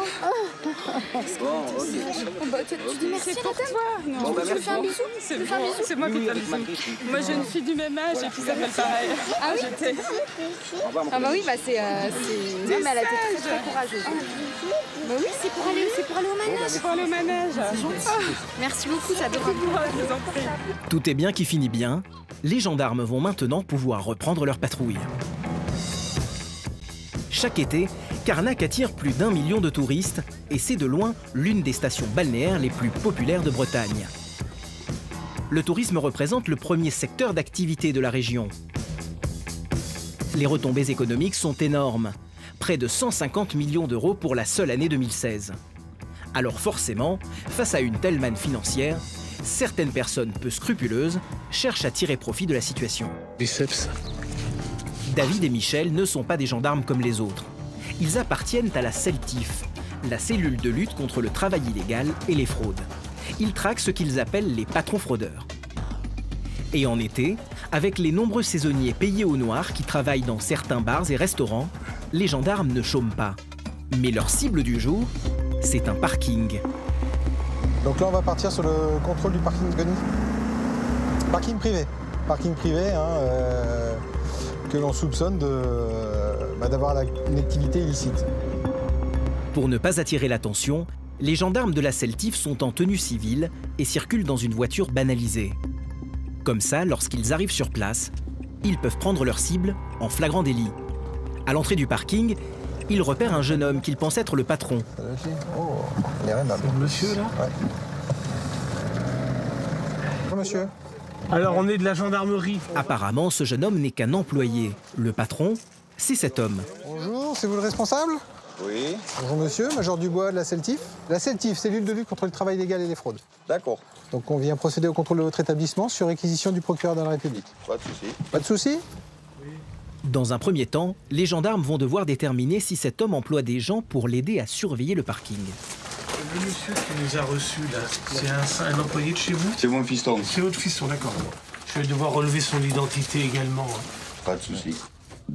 [SPEAKER 23] Bah, tu dis merci pour toi.
[SPEAKER 9] Non,
[SPEAKER 23] Tu me fais un bisou?
[SPEAKER 9] C'est bon, c'est moi qui te le bisou. Moi j'ai une fille du même âge et puis ça fait pareil.
[SPEAKER 23] Ah oui? Ah bah oui, bah c'est... Non mais elle a été très courageuse. Bah oui, c'est pour aller au manège.
[SPEAKER 9] C'est pour aller au manège.
[SPEAKER 23] C'est gentil. Merci beaucoup, ça devrait
[SPEAKER 9] Je vous en prie.
[SPEAKER 1] Tout est bien qui finit bien. Les gendarmes vont maintenant pouvoir reprendre leur patrouille. Chaque été, Carnac attire plus d'1 million de touristes et c'est de loin l'une des stations balnéaires les plus populaires de Bretagne. Le tourisme représente le premier secteur d'activité de la région. Les retombées économiques sont énormes. Près de 150 millions d'euros pour la seule année 2016. Alors forcément, face à une telle manne financière, certaines personnes peu scrupuleuses cherchent à tirer profit de la situation.
[SPEAKER 11] Biceps.
[SPEAKER 1] David et Michel ne sont pas des gendarmes comme les autres. Ils appartiennent à la CELTIF, la cellule de lutte contre le travail illégal et les fraudes. Ils traquent ce qu'ils appellent les patrons fraudeurs. Et en été, avec les nombreux saisonniers payés au noir qui travaillent dans certains bars et restaurants, les gendarmes ne chôment pas. Mais leur cible du jour, c'est un parking.
[SPEAKER 24] Donc là, on va partir sur le contrôle du parking Goni. Parking privé. Parking privé, que l'on soupçonne d'avoir une activité illicite.
[SPEAKER 1] Pour ne pas attirer l'attention, les gendarmes de la CELTIF sont en tenue civile et circulent dans une voiture banalisée. Comme ça, lorsqu'ils arrivent sur place, ils peuvent prendre leur cible en flagrant délit. À l'entrée du parking, ils repèrent un jeune homme qu'ils pensent être le patron.
[SPEAKER 24] Oh, il est aimable.
[SPEAKER 11] C'est le monsieur, là?
[SPEAKER 24] Ouais. Bonjour, monsieur.
[SPEAKER 11] Alors, on est de la gendarmerie.
[SPEAKER 1] Apparemment, ce jeune homme n'est qu'un employé. Le patron, c'est cet homme.
[SPEAKER 24] Bonjour, c'est vous le responsable?
[SPEAKER 25] Oui.
[SPEAKER 24] Bonjour, monsieur. Major Dubois de la CELTIF. La CELTIF, cellule de lutte contre le travail illégal et les fraudes.
[SPEAKER 25] D'accord.
[SPEAKER 24] Donc, on vient procéder au contrôle de votre établissement sur réquisition du procureur de la République.
[SPEAKER 25] Pas de souci.
[SPEAKER 24] Pas de souci?
[SPEAKER 1] Dans un premier temps, les gendarmes vont devoir déterminer si cet homme emploie des gens pour l'aider à surveiller le parking.
[SPEAKER 11] Le monsieur qui nous a reçus, là, c'est un employé de chez vous?
[SPEAKER 25] C'est mon fiston.
[SPEAKER 11] C'est votre fiston, d'accord. Je vais devoir relever son identité également.
[SPEAKER 25] Pas de souci.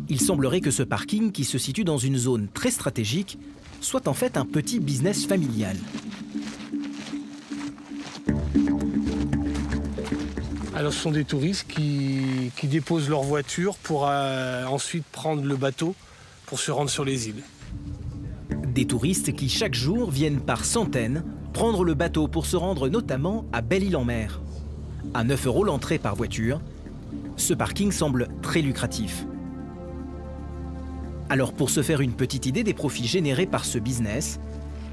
[SPEAKER 1] Il semblerait que ce parking, qui se situe dans une zone très stratégique, soit en fait un petit business familial.
[SPEAKER 11] Alors, ce sont des touristes qui déposent leur voiture pour ensuite prendre le bateau pour se rendre sur les îles.
[SPEAKER 1] Des touristes qui, chaque jour, viennent par centaines prendre le bateau pour se rendre notamment à Belle-Île-en-Mer. À 9 € l'entrée par voiture, ce parking semble très lucratif. Alors, pour se faire une petite idée des profits générés par ce business,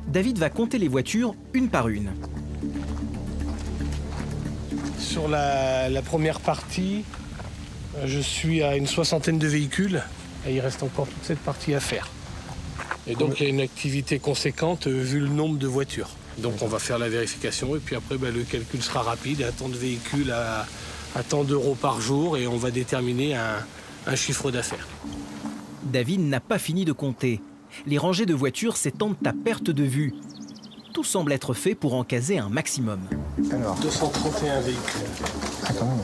[SPEAKER 1] David va compter les voitures une par une.
[SPEAKER 11] Sur la première partie, je suis à une 60aine de véhicules et il reste encore toute cette partie à faire. Et donc il y a une activité conséquente vu le nombre de voitures. Donc on va faire la vérification et puis après le calcul sera rapide, à tant de véhicules, à tant d'euros par jour et on va déterminer un chiffre d'affaires.
[SPEAKER 1] David n'a pas fini de compter. Les rangées de voitures s'étendent à perte de vue. Tout semble être fait pour en caser un maximum.
[SPEAKER 24] Alors.
[SPEAKER 11] 231 véhicules.
[SPEAKER 24] Attends.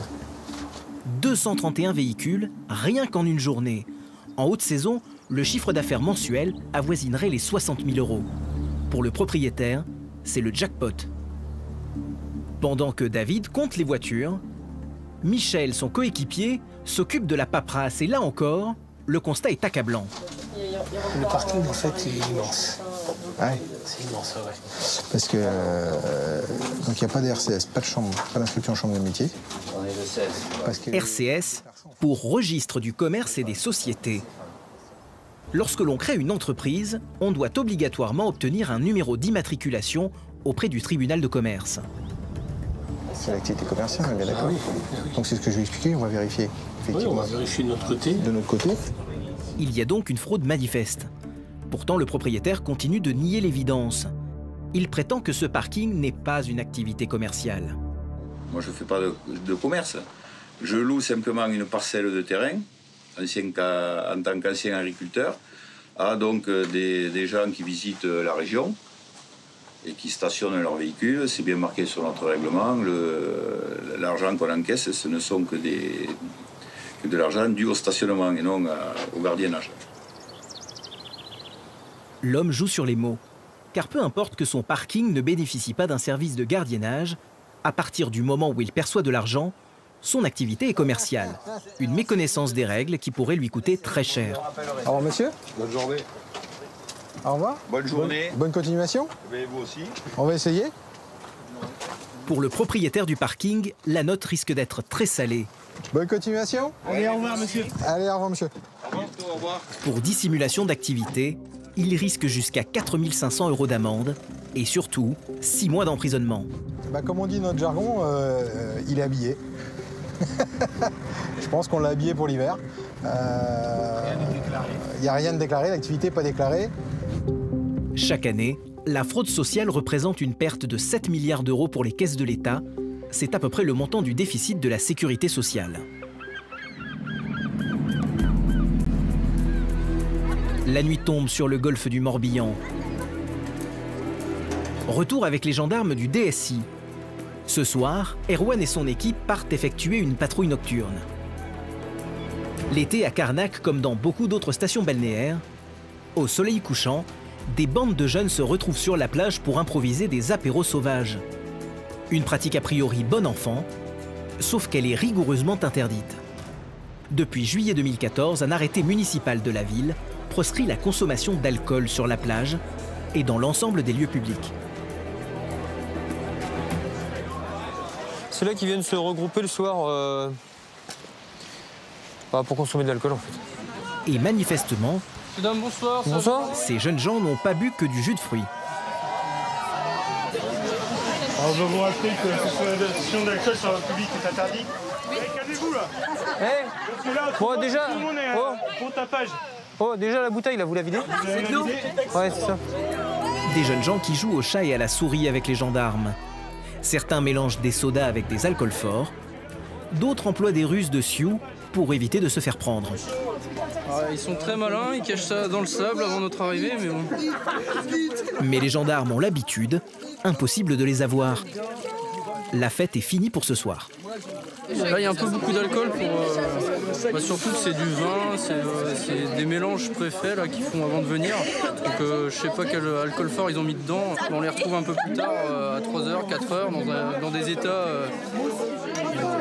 [SPEAKER 1] 231 véhicules, rien qu'en une journée. En haute saison, le chiffre d'affaires mensuel avoisinerait les 60 000 €. Pour le propriétaire, c'est le jackpot. Pendant que David compte les voitures, Michel, son coéquipier, s'occupe de la paperasse et là encore, le constat est accablant.
[SPEAKER 11] Le parking, en fait, est immense.
[SPEAKER 24] Ouais.
[SPEAKER 6] C'est immense, ouais.
[SPEAKER 24] Parce que donc il n'y a pas de RCS, pas de chambre, pas d'inscription en chambre de métier.
[SPEAKER 6] On est le 16.
[SPEAKER 24] Parce que
[SPEAKER 1] RCS pour Registre du commerce et des sociétés. Lorsque l'on crée une entreprise, on doit obligatoirement obtenir un numéro d'immatriculation auprès du tribunal de commerce.
[SPEAKER 24] C'est l'activité commerciale, bien d'accord. Donc c'est ce que je vais expliquer, on va vérifier.
[SPEAKER 6] Oui, on va vérifier de notre côté.
[SPEAKER 24] De notre côté.
[SPEAKER 1] Il y a donc une fraude manifeste. Pourtant, le propriétaire continue de nier l'évidence. Il prétend que ce parking n'est pas une activité commerciale.
[SPEAKER 10] Moi, je ne fais pas de commerce. Je loue simplement une parcelle de terrain, en tant qu'ancien agriculteur, à donc des gens qui visitent la région et qui stationnent leurs véhicules. C'est bien marqué sur notre règlement. L'argent qu'on encaisse, ce ne sont que de l'argent dû au stationnement et non au gardiennage.
[SPEAKER 1] L'homme joue sur les mots, car peu importe que son parking ne bénéficie pas d'un service de gardiennage, à partir du moment où il perçoit de l'argent, son activité est commerciale. Une méconnaissance des règles qui pourrait lui coûter très cher.
[SPEAKER 24] Au revoir monsieur.
[SPEAKER 10] Bonne journée.
[SPEAKER 24] Au revoir.
[SPEAKER 10] Bonne journée.
[SPEAKER 24] Bonne continuation.
[SPEAKER 10] Mais vous aussi.
[SPEAKER 24] On va essayer.
[SPEAKER 1] Pour le propriétaire du parking, la note risque d'être très salée.
[SPEAKER 24] Bonne continuation.
[SPEAKER 4] Allez, au revoir monsieur.
[SPEAKER 24] Allez, au revoir monsieur.
[SPEAKER 10] Au revoir.
[SPEAKER 1] Pour dissimulation d'activité, il risque jusqu'à 4 500 € d'amende et surtout 6 mois d'emprisonnement.
[SPEAKER 24] Bah, comme on dit notre jargon, il est habillé. Je pense qu'on l'a habillé pour l'hiver. Il n'y a rien de déclaré, l'activité pas déclarée.
[SPEAKER 1] Chaque année, la fraude sociale représente une perte de 7 milliards d'euros pour les caisses de l'État. C'est à peu près le montant du déficit de la sécurité sociale. La nuit tombe sur le golfe du Morbihan. Retour avec les gendarmes du DSI. Ce soir, Erwan et son équipe partent effectuer une patrouille nocturne. L'été à Carnac, comme dans beaucoup d'autres stations balnéaires, au soleil couchant, des bandes de jeunes se retrouvent sur la plage pour improviser des apéros sauvages. Une pratique a priori bon enfant, sauf qu'elle est rigoureusement interdite. Depuis juillet 2014, un arrêté municipal de la ville proscrit la consommation d'alcool sur la plage et dans l'ensemble des lieux publics.
[SPEAKER 12] Ceux-là qui viennent se regrouper le soir pour consommer de l'alcool en fait.
[SPEAKER 1] Et manifestement,
[SPEAKER 12] Mesdames, bonsoir. Bonsoir.
[SPEAKER 1] Ces jeunes gens n'ont pas bu que du jus de fruits.
[SPEAKER 13] On va vous rappeler que la consommation d'alcool sur le public est interdite. Calmez-vous là.
[SPEAKER 12] Bon déjà.
[SPEAKER 13] Tout le monde est pour tapage.
[SPEAKER 12] Oh déjà la bouteille là, vous la videz?
[SPEAKER 13] C'est de l'eau.
[SPEAKER 12] Ouais c'est ça.
[SPEAKER 1] Des jeunes gens qui jouent au chat et à la souris avec les gendarmes. Certains mélangent des sodas avec des alcools forts. D'autres emploient des ruses de sioux pour éviter de se faire prendre.
[SPEAKER 25] Ils sont très malins, ils cachent ça dans le sable avant notre arrivée, mais bon.
[SPEAKER 1] Mais les gendarmes ont l'habitude, impossible de les avoir. La fête est finie pour ce soir.
[SPEAKER 25] Là, il y a un peu beaucoup d'alcool, surtout que c'est du vin, c'est des mélanges préfaits là, qu'ils font avant de venir. Donc je sais pas quel alcool fort ils ont mis dedans. On les retrouve un peu plus tard, à 3h, 4h, dans des états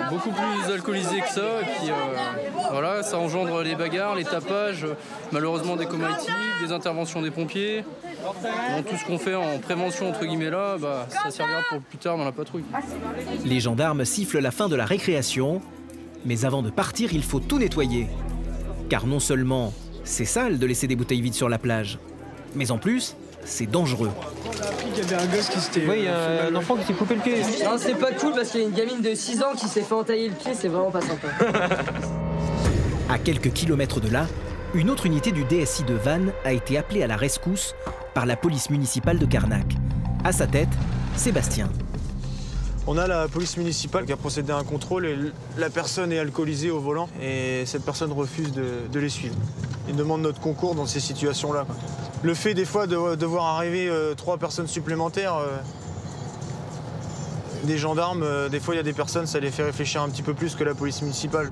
[SPEAKER 25] beaucoup plus alcoolisés que ça. Et puis voilà, ça engendre les bagarres, les tapages, malheureusement des comas éthyliques, des interventions des pompiers. Bon, tout ce qu'on fait en prévention entre guillemets là, ça servira pour plus tard dans la patrouille.
[SPEAKER 1] Les gendarmes sifflent la fin de la récréation, mais avant de partir, il faut tout nettoyer. Car non seulement c'est sale de laisser des bouteilles vides sur la plage, mais en plus, c'est dangereux.
[SPEAKER 13] On a appris qu'il y avait un gosse qui s'était...
[SPEAKER 12] Oui, il y a un enfant qui s'est coupé le pied.
[SPEAKER 26] Non, c'est pas cool parce qu'il y a une gamine de 6 ans qui s'est fait entailler le pied, c'est vraiment pas sympa.
[SPEAKER 1] À quelques kilomètres de là, une autre unité du DSI de Vannes a été appelée à la rescousse par la police municipale de Carnac. À sa tête, Sébastien.
[SPEAKER 7] On a la police municipale qui a procédé à un contrôle et la personne est alcoolisée au volant et cette personne refuse de les suivre. Il demande notre concours dans ces situations-là. Le fait des fois de devoir arriver 3 personnes supplémentaires, des gendarmes, des fois il y a des personnes, ça les fait réfléchir un petit peu plus que la police municipale.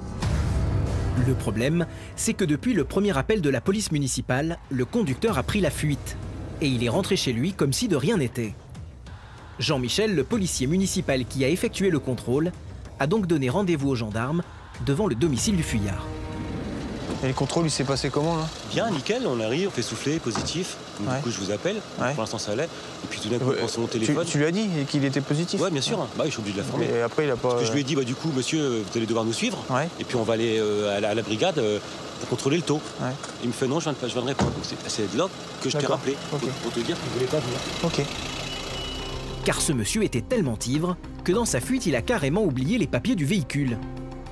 [SPEAKER 1] Le problème, c'est que depuis le premier appel de la police municipale, le conducteur a pris la fuite et il est rentré chez lui comme si de rien n'était. Jean-Michel, le policier municipal qui a effectué le contrôle, a donc donné rendez-vous aux gendarmes devant le domicile du fuyard.
[SPEAKER 7] Et le contrôle, il s'est passé comment, là?
[SPEAKER 14] Bien, nickel, on arrive, on fait souffler, positif. Donc, du coup, je vous appelle. Pour l'instant, ça allait. Et puis tout d'un coup, on prend son téléphone.
[SPEAKER 7] Tu lui as dit qu'il était positif?
[SPEAKER 14] Oui, bien sûr. Bah, je suis obligé de l'informer.
[SPEAKER 7] Et après, il a pas...
[SPEAKER 14] Parce que je lui ai dit, bah, du coup, monsieur, vous allez devoir nous suivre. Et puis on va aller à la brigade pour contrôler le taux. Il me fait non, je viendrai pas. Donc c'est de là que je t'ai rappelé. Pour te dire qu'il ne voulait pas venir.
[SPEAKER 7] Ok.
[SPEAKER 1] Car ce monsieur était tellement ivre que dans sa fuite, il a carrément oublié les papiers du véhicule.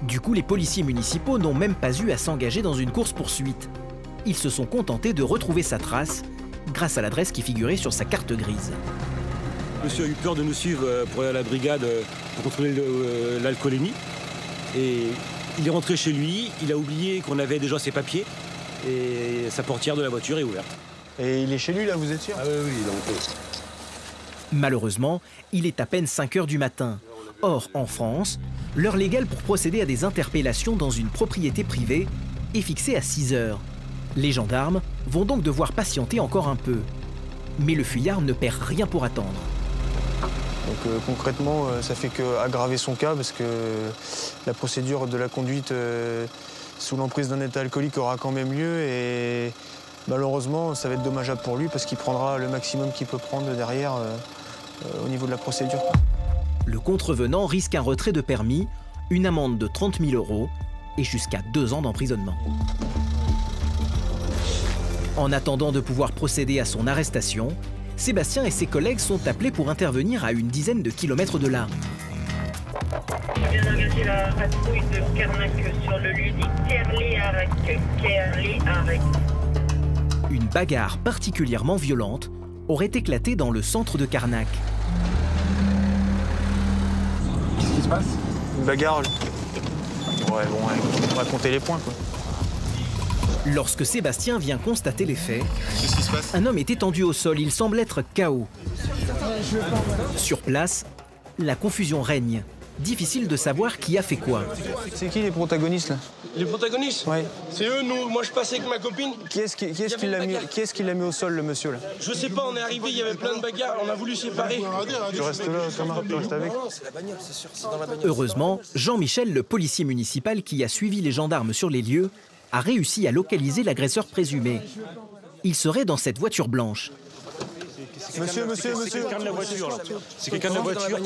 [SPEAKER 1] Du coup, les policiers municipaux n'ont même pas eu à s'engager dans une course-poursuite. Ils se sont contentés de retrouver sa trace grâce à l'adresse qui figurait sur sa carte grise.
[SPEAKER 14] Monsieur a eu peur de nous suivre pour aller à la brigade pour contrôler l'alcoolémie. Et il est rentré chez lui, il a oublié qu'on avait déjà ses papiers et sa portière de la voiture est ouverte.
[SPEAKER 7] Et il est chez lui, là, vous êtes sûr?
[SPEAKER 14] Ah oui, il est rentré.
[SPEAKER 1] Malheureusement, il est à peine 5 heures du matin. Or, en France, l'heure légale pour procéder à des interpellations dans une propriété privée est fixée à 6 heures. Les gendarmes vont donc devoir patienter encore un peu. Mais le fuyard ne perd rien pour attendre.
[SPEAKER 7] Donc concrètement, ça fait qu'aggraver son cas parce que la procédure de la conduite sous l'emprise d'un état alcoolique aura quand même lieu et malheureusement, ça va être dommageable pour lui parce qu'il prendra le maximum qu'il peut prendre derrière au niveau de la procédure.
[SPEAKER 1] Le contrevenant risque un retrait de permis, une amende de 30 000 € et jusqu'à 2 ans d'emprisonnement. En attendant de pouvoir procéder à son arrestation, Sébastien et ses collègues sont appelés pour intervenir à une dizaine de kilomètres de là.
[SPEAKER 16] Je viens d'engager la patrouille de Carnac sur le lieu dit Kerley-Arec.
[SPEAKER 1] Une bagarre particulièrement violente aurait éclaté dans le centre de Carnac.
[SPEAKER 7] Qu'est-ce qui se passe? Une bagarre. Ouais, bon, on va compter les points, quoi.
[SPEAKER 1] Lorsque Sébastien vient constater les faits, un homme est étendu au sol, il semble être KO. Sur place, la confusion règne. Difficile de savoir qui a fait quoi.
[SPEAKER 7] C'est qui les protagonistes, là?
[SPEAKER 11] Les protagonistes?
[SPEAKER 7] Oui.
[SPEAKER 11] C'est eux, nous. Moi, je passais avec ma copine.
[SPEAKER 7] Qui est-ce qui l'a mis au sol, le monsieur, là?
[SPEAKER 11] Je sais pas, on est arrivé, il y avait plein de bagarres, on a voulu séparer.
[SPEAKER 7] Tu restes là, camarade, tu restes avec?
[SPEAKER 1] Heureusement, Jean-Michel, le policier municipal qui a suivi les gendarmes sur les lieux, a réussi à localiser l'agresseur présumé. Il serait dans cette voiture blanche.
[SPEAKER 14] Monsieur. C'est quelqu'un de la voiture, là. C'est quelqu'un de la voiture.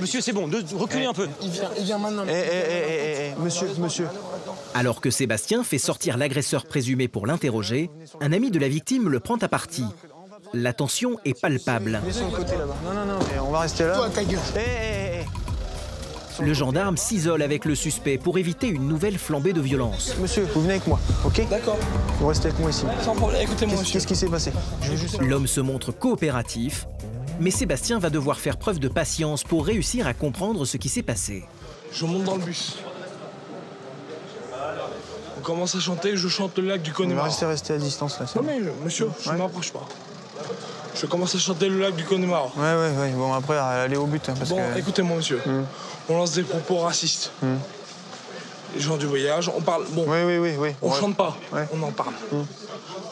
[SPEAKER 14] Monsieur, c'est bon, reculez un peu.
[SPEAKER 11] Il vient maintenant.
[SPEAKER 7] Monsieur.
[SPEAKER 1] Alors que Sébastien fait sortir l'agresseur présumé pour l'interroger, un ami de la victime le prend à partie. La tension est palpable.
[SPEAKER 7] Laissez le côté là-bas. Non, mais on va rester là.
[SPEAKER 11] Toi, ta gueule.
[SPEAKER 1] Le gendarme s'isole avec le suspect pour éviter une nouvelle flambée de violence.
[SPEAKER 7] Monsieur, vous venez avec moi, ok?
[SPEAKER 11] D'accord.
[SPEAKER 7] Vous restez avec moi ici.
[SPEAKER 11] Sans problème, écoutez-moi, monsieur.
[SPEAKER 7] Qu'est-ce qui s'est passé?
[SPEAKER 1] L'homme se montre coopératif, mais Sébastien va devoir faire preuve de patience pour réussir à comprendre ce qui s'est passé.
[SPEAKER 11] Je monte dans le bus. On commence à chanter, je chante le lac du Connemara.
[SPEAKER 7] On va rester à distance, là.
[SPEAKER 11] Non mais, monsieur, je ne m'approche pas. Je commence à chanter le lac du Connemara.
[SPEAKER 7] Ouais. Bon, après, allez au but. Hein, parce que...
[SPEAKER 11] écoutez-moi, monsieur. On lance des propos racistes. Les gens du voyage, on parle. Bon,
[SPEAKER 7] oui.
[SPEAKER 11] On chante pas, on en parle.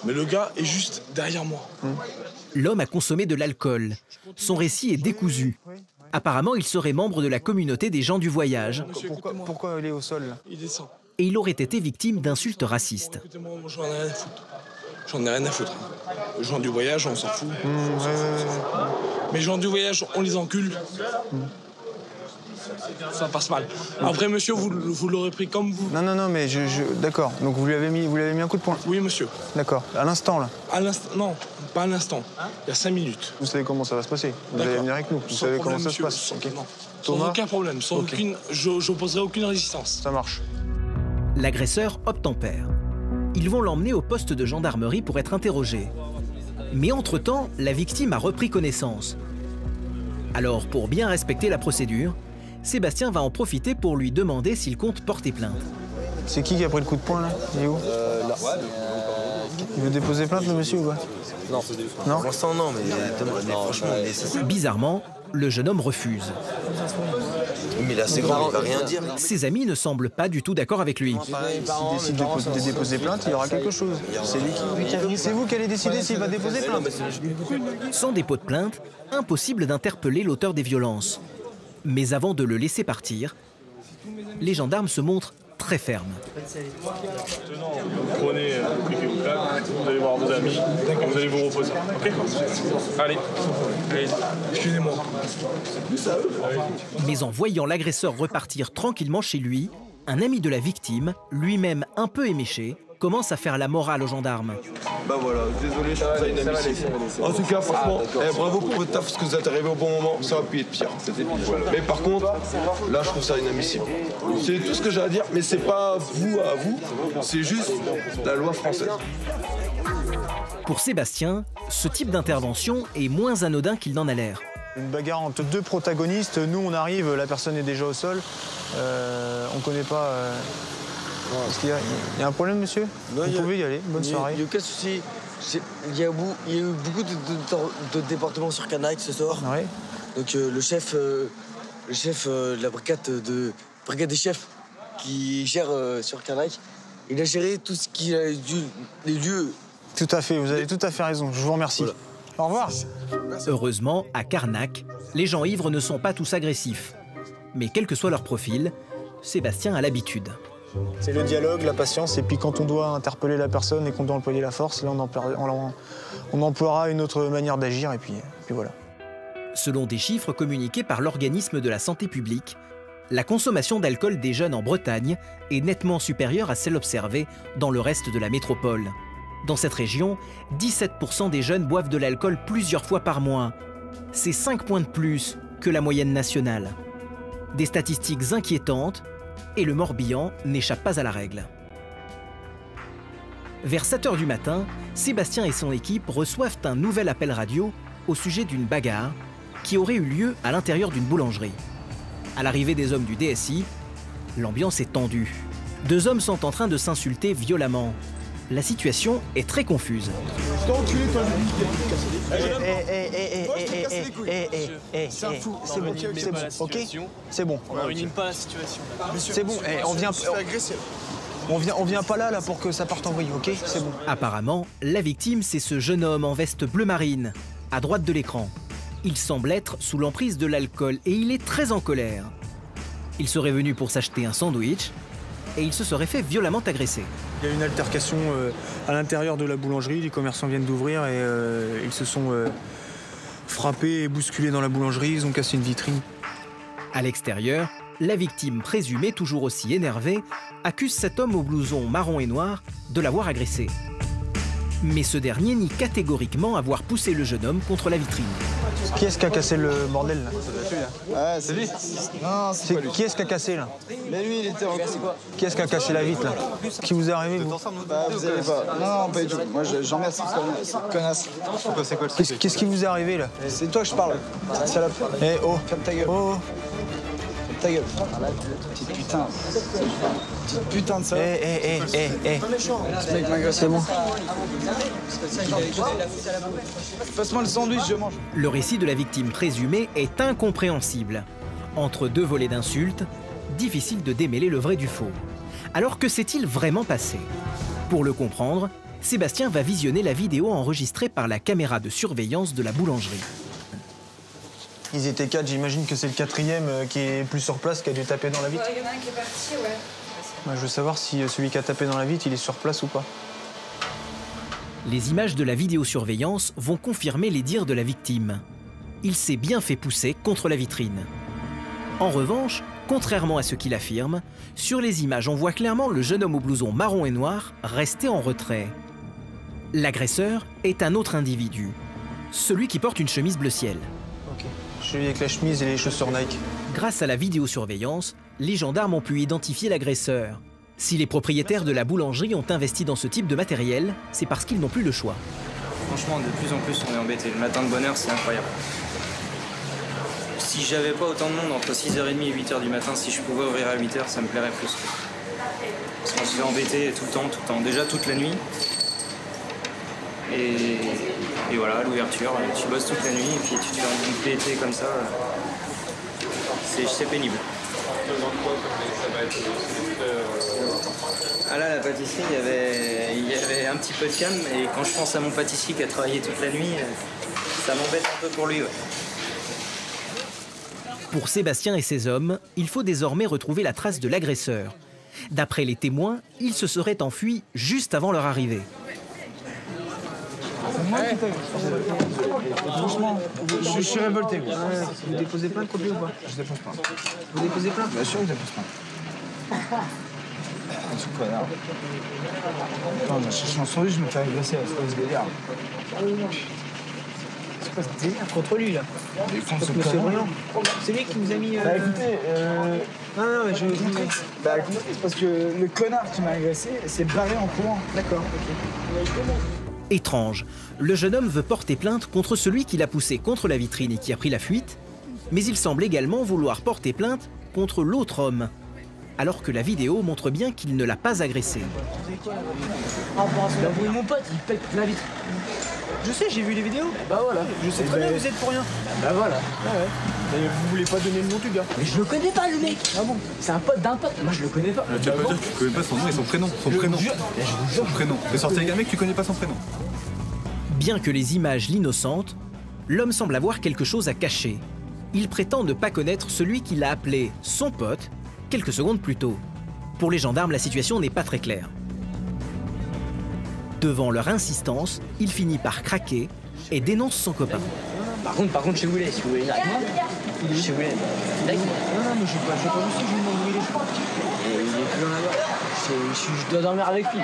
[SPEAKER 11] Mais le gars est juste derrière moi.
[SPEAKER 1] L'homme a consommé de l'alcool. Son récit est décousu. Apparemment, il serait membre de la communauté des gens du voyage.
[SPEAKER 7] Pourquoi il est au sol, là?
[SPEAKER 11] Il descend.
[SPEAKER 1] Et il aurait été victime d'insultes racistes.
[SPEAKER 11] Écoutez-moi, j'en ai rien à foutre. J'en ai rien à foutre. Les gens du voyage, on s'en fout. Mais les gens du voyage, on les encule. Ça passe mal. Après, monsieur, vous l'aurez pris comme vous.
[SPEAKER 7] Non, mais d'accord. Donc vous lui avez mis un coup de poing?
[SPEAKER 11] Oui, monsieur.
[SPEAKER 7] D'accord. À l'instant, là?
[SPEAKER 11] Non, pas à l'instant. Il y a 5 minutes.
[SPEAKER 7] Vous savez comment ça va se passer? Vous allez venir avec nous. Vous savez comment ça se passe?
[SPEAKER 11] Sans aucun problème. J'opposerai aucune résistance.
[SPEAKER 7] Ça marche.
[SPEAKER 1] L'agresseur obtempère. Ils vont l'emmener au poste de gendarmerie pour être interrogé. Mais entre-temps, la victime a repris connaissance. Alors, pour bien respecter la procédure, Sébastien va en profiter pour lui demander s'il compte porter plainte.
[SPEAKER 7] C'est qui a pris le coup de poing, là? Il est où?
[SPEAKER 17] Là.
[SPEAKER 7] Il veut déposer plainte, le monsieur, ou quoi?
[SPEAKER 17] Non. Pour l'instant, non, mais franchement...
[SPEAKER 1] Bizarrement, le jeune homme refuse.
[SPEAKER 17] Mais il est assez grand, il va rien dire.
[SPEAKER 1] Ses amis ne semblent pas du tout d'accord avec lui.
[SPEAKER 7] S'il décide de déposer plainte, il y aura quelque chose. C'est vous qui allez décider s'il va déposer plainte.
[SPEAKER 1] Sans dépôt de plainte, impossible d'interpeller l'auteur des violences. Mais avant de le laisser partir, les gendarmes se montrent très ferme.
[SPEAKER 13] Prenez vos claques, vous allez voir vos amis, vous allez vous reposer. Ok ? Allez, excusez-moi.
[SPEAKER 1] Mais en voyant l'agresseur repartir tranquillement chez lui, un ami de la victime, lui-même un peu éméché, commence à faire la morale aux gendarmes.
[SPEAKER 3] Bah voilà, désolé, je trouve ça inadmissible. En tout cas, franchement, bravo pour votre taf, parce que vous êtes arrivé au bon moment, ça aurait pu être pire. Mais par contre, là, je trouve ça inadmissible. C'est tout ce que j'ai à dire, mais c'est pas vous à vous, c'est juste la loi française.
[SPEAKER 1] Pour Sébastien, ce type d'intervention est moins anodin qu'il n'en a l'air.
[SPEAKER 7] Une bagarre entre deux protagonistes, nous on arrive, la personne est déjà au sol, on connaît pas... Est-ce qu'il y a un problème, monsieur? Vous pouvez y aller, bonne soirée.
[SPEAKER 17] Il n'y a aucun souci. Il y a eu beaucoup de départements sur Canaille ce soir.
[SPEAKER 7] Ouais.
[SPEAKER 17] Donc le chef de la brigade des chefs qui gère sur Canaille, il a géré tout ce qui a les lieux.
[SPEAKER 7] Tout à fait, vous avez tout à fait raison, je vous remercie. Voilà. Au revoir.
[SPEAKER 1] Heureusement, à Carnac, les gens ivres ne sont pas tous agressifs. Mais quel que soit leur profil, Sébastien a l'habitude.
[SPEAKER 7] C'est le dialogue, la patience, et puis quand on doit interpeller la personne et qu'on doit employer la force, là on emploiera une autre manière d'agir, et puis voilà.
[SPEAKER 1] Selon des chiffres communiqués par l'organisme de la santé publique, la consommation d'alcool des jeunes en Bretagne est nettement supérieure à celle observée dans le reste de la métropole. Dans cette région, 17% des jeunes boivent de l'alcool plusieurs fois par mois. C'est 5 points de plus que la moyenne nationale. Des statistiques inquiétantes, et le Morbihan n'échappe pas à la règle. Vers 7 h du matin, Sébastien et son équipe reçoivent un nouvel appel radio au sujet d'une bagarre qui aurait eu lieu à l'intérieur d'une boulangerie. À l'arrivée des hommes du DSI, l'ambiance est tendue. 2 hommes sont en train de s'insulter violemment. La situation est très confuse.
[SPEAKER 7] C'est un fou, c'est bon, ok? C'est bon.
[SPEAKER 12] On n'envenime pas la situation.
[SPEAKER 7] C'est bon, on vient pas là pour que ça parte en vrille, ok? C'est bon.
[SPEAKER 1] Apparemment, la victime, c'est ce jeune homme en veste bleu marine, à droite de l'écran. Il semble être sous l'emprise de l'alcool et il est très en colère. Il serait venu pour s'acheter un sandwich et il se serait fait violemment agresser.
[SPEAKER 7] Il y a une altercation à l'intérieur de la boulangerie, les commerçants viennent d'ouvrir et ils se sont frappés et bousculés dans la boulangerie, ils ont cassé une vitrine.
[SPEAKER 1] À l'extérieur, la victime présumée, toujours aussi énervée, accuse cet homme au blouson marron et noir de l'avoir agressé. Mais ce dernier nie catégoriquement avoir poussé le jeune homme contre la vitrine.
[SPEAKER 7] Qui est-ce qui a cassé le bordel là?
[SPEAKER 3] Ah, c'est lui. Non, c'est pas lui.
[SPEAKER 7] Qui est-ce qui a cassé là?
[SPEAKER 3] Mais lui, il était en...
[SPEAKER 7] Qui est-ce qui a cassé la vitre là? Qui vous est arrivé vous?
[SPEAKER 3] Bah, vous allez pas. Non, pas du tout. Moi, j'en remercie cette connasse.
[SPEAKER 7] Qu'est-ce qui vous est arrivé là?
[SPEAKER 3] C'est toi que je parle. Salope.
[SPEAKER 7] Eh oh.
[SPEAKER 3] Ferme ta gueule.
[SPEAKER 7] Oh.
[SPEAKER 3] Ferme ta gueule. Petite putain. Petite putain de salope.
[SPEAKER 7] C'est bon.
[SPEAKER 3] Passe-moi le sandwich, je mange.
[SPEAKER 1] Le récit de la victime présumée est incompréhensible. Entre 2 volées d'insultes, difficile de démêler le vrai du faux. Alors que s'est-il vraiment passé? Pour le comprendre, Sébastien va visionner la vidéo enregistrée par la caméra de surveillance de la boulangerie.
[SPEAKER 7] Ils étaient 4, j'imagine que c'est le 4e qui est plus sur place qui a dû taper dans la vitre.
[SPEAKER 23] Il y en a un qui est parti, ouais.
[SPEAKER 7] Je veux savoir si celui qui a tapé dans la vitre, il est sur place ou pas.
[SPEAKER 1] Les images de la vidéosurveillance vont confirmer les dires de la victime. Il s'est bien fait pousser contre la vitrine. En revanche, contrairement à ce qu'il affirme, sur les images on voit clairement le jeune homme au blouson marron et noir rester en retrait. L'agresseur est un autre individu, celui qui porte une chemise bleu ciel.
[SPEAKER 7] Ok, celui avec la chemise et les chaussures Nike.
[SPEAKER 1] Grâce à la vidéosurveillance, les gendarmes ont pu identifier l'agresseur. Si les propriétaires de la boulangerie ont investi dans ce type de matériel, c'est parce qu'ils n'ont plus le choix.
[SPEAKER 12] Franchement, de plus en plus, on est embêtés. Le matin de bonne heure, c'est incroyable. Si j'avais pas autant de monde entre 6h30 et 8h du matin, si je pouvais ouvrir à 8h, ça me plairait plus. Parce qu'on se fait embêter tout le temps. Déjà toute la nuit. Et voilà, l'ouverture, tu bosses toute la nuit et puis tu te fais embêter comme ça. C'est pénible. Ah là, la pâtisserie, il y avait un petit peu de calme et quand je pense à mon pâtissier qui a travaillé toute la nuit, ça m'embête un peu pour lui. Ouais.
[SPEAKER 1] Pour Sébastien et ses hommes, il faut désormais retrouver la trace de l'agresseur. D'après les témoins, il se serait enfui juste avant leur arrivée.
[SPEAKER 4] Franchement, je suis révolté. Vous déposez plainte contre lui ou pas? Je dépose pas. Vous déposez plainte? Bien sûr, je dépose pas. Ce connard. Non, je cherche sur lui, je me fais agresser, c'est pas ce délire. C'est pas ce délire contre lui là. Monsieur Briand, c'est lui qui nous a mis. Bah écoutez, non, mais je vous dis. Bah écoutez, c'est parce que le connard qui m'a agressé s'est barré en courant. D'accord, ok.
[SPEAKER 1] Étrange, le jeune homme veut porter plainte contre celui qui l'a poussé contre la vitrine et qui a pris la fuite, mais il semble également vouloir porter plainte contre l'autre homme, alors que la vidéo montre bien qu'il ne l'a pas agressé.
[SPEAKER 26] Mon pote, il pète la vitre.
[SPEAKER 4] Je sais, j'ai vu les vidéos.
[SPEAKER 26] Bah voilà.
[SPEAKER 4] Je sais très bien, vous êtes pour rien.
[SPEAKER 26] Bah voilà.
[SPEAKER 4] Ah ouais. Mais vous voulez pas donner le nom du gars?
[SPEAKER 26] Mais je le connais pas, le mec. Ah bon? C'est un pote d'un pote. Moi, je le connais pas.
[SPEAKER 5] Tu peux dire que tu connais pas son nom et son prénom. Son prénom. Son prénom. T'es sorti avec un mec, tu connais pas son prénom.
[SPEAKER 1] Bien que les images l'innocentent, l'homme semble avoir quelque chose à cacher. Il prétend ne pas connaître celui qui l'a appelé son pote quelques secondes plus tôt. Pour les gendarmes, la situation n'est pas très claire. Devant leur insistance, il finit par craquer et dénonce son copain.
[SPEAKER 26] Par contre, si vous voulez venir avec moi, si vous voulez.
[SPEAKER 4] Non, mais je sais pas si je vous demande où il est.
[SPEAKER 26] Il est plus dans la barre. Je dois dormir avec lui.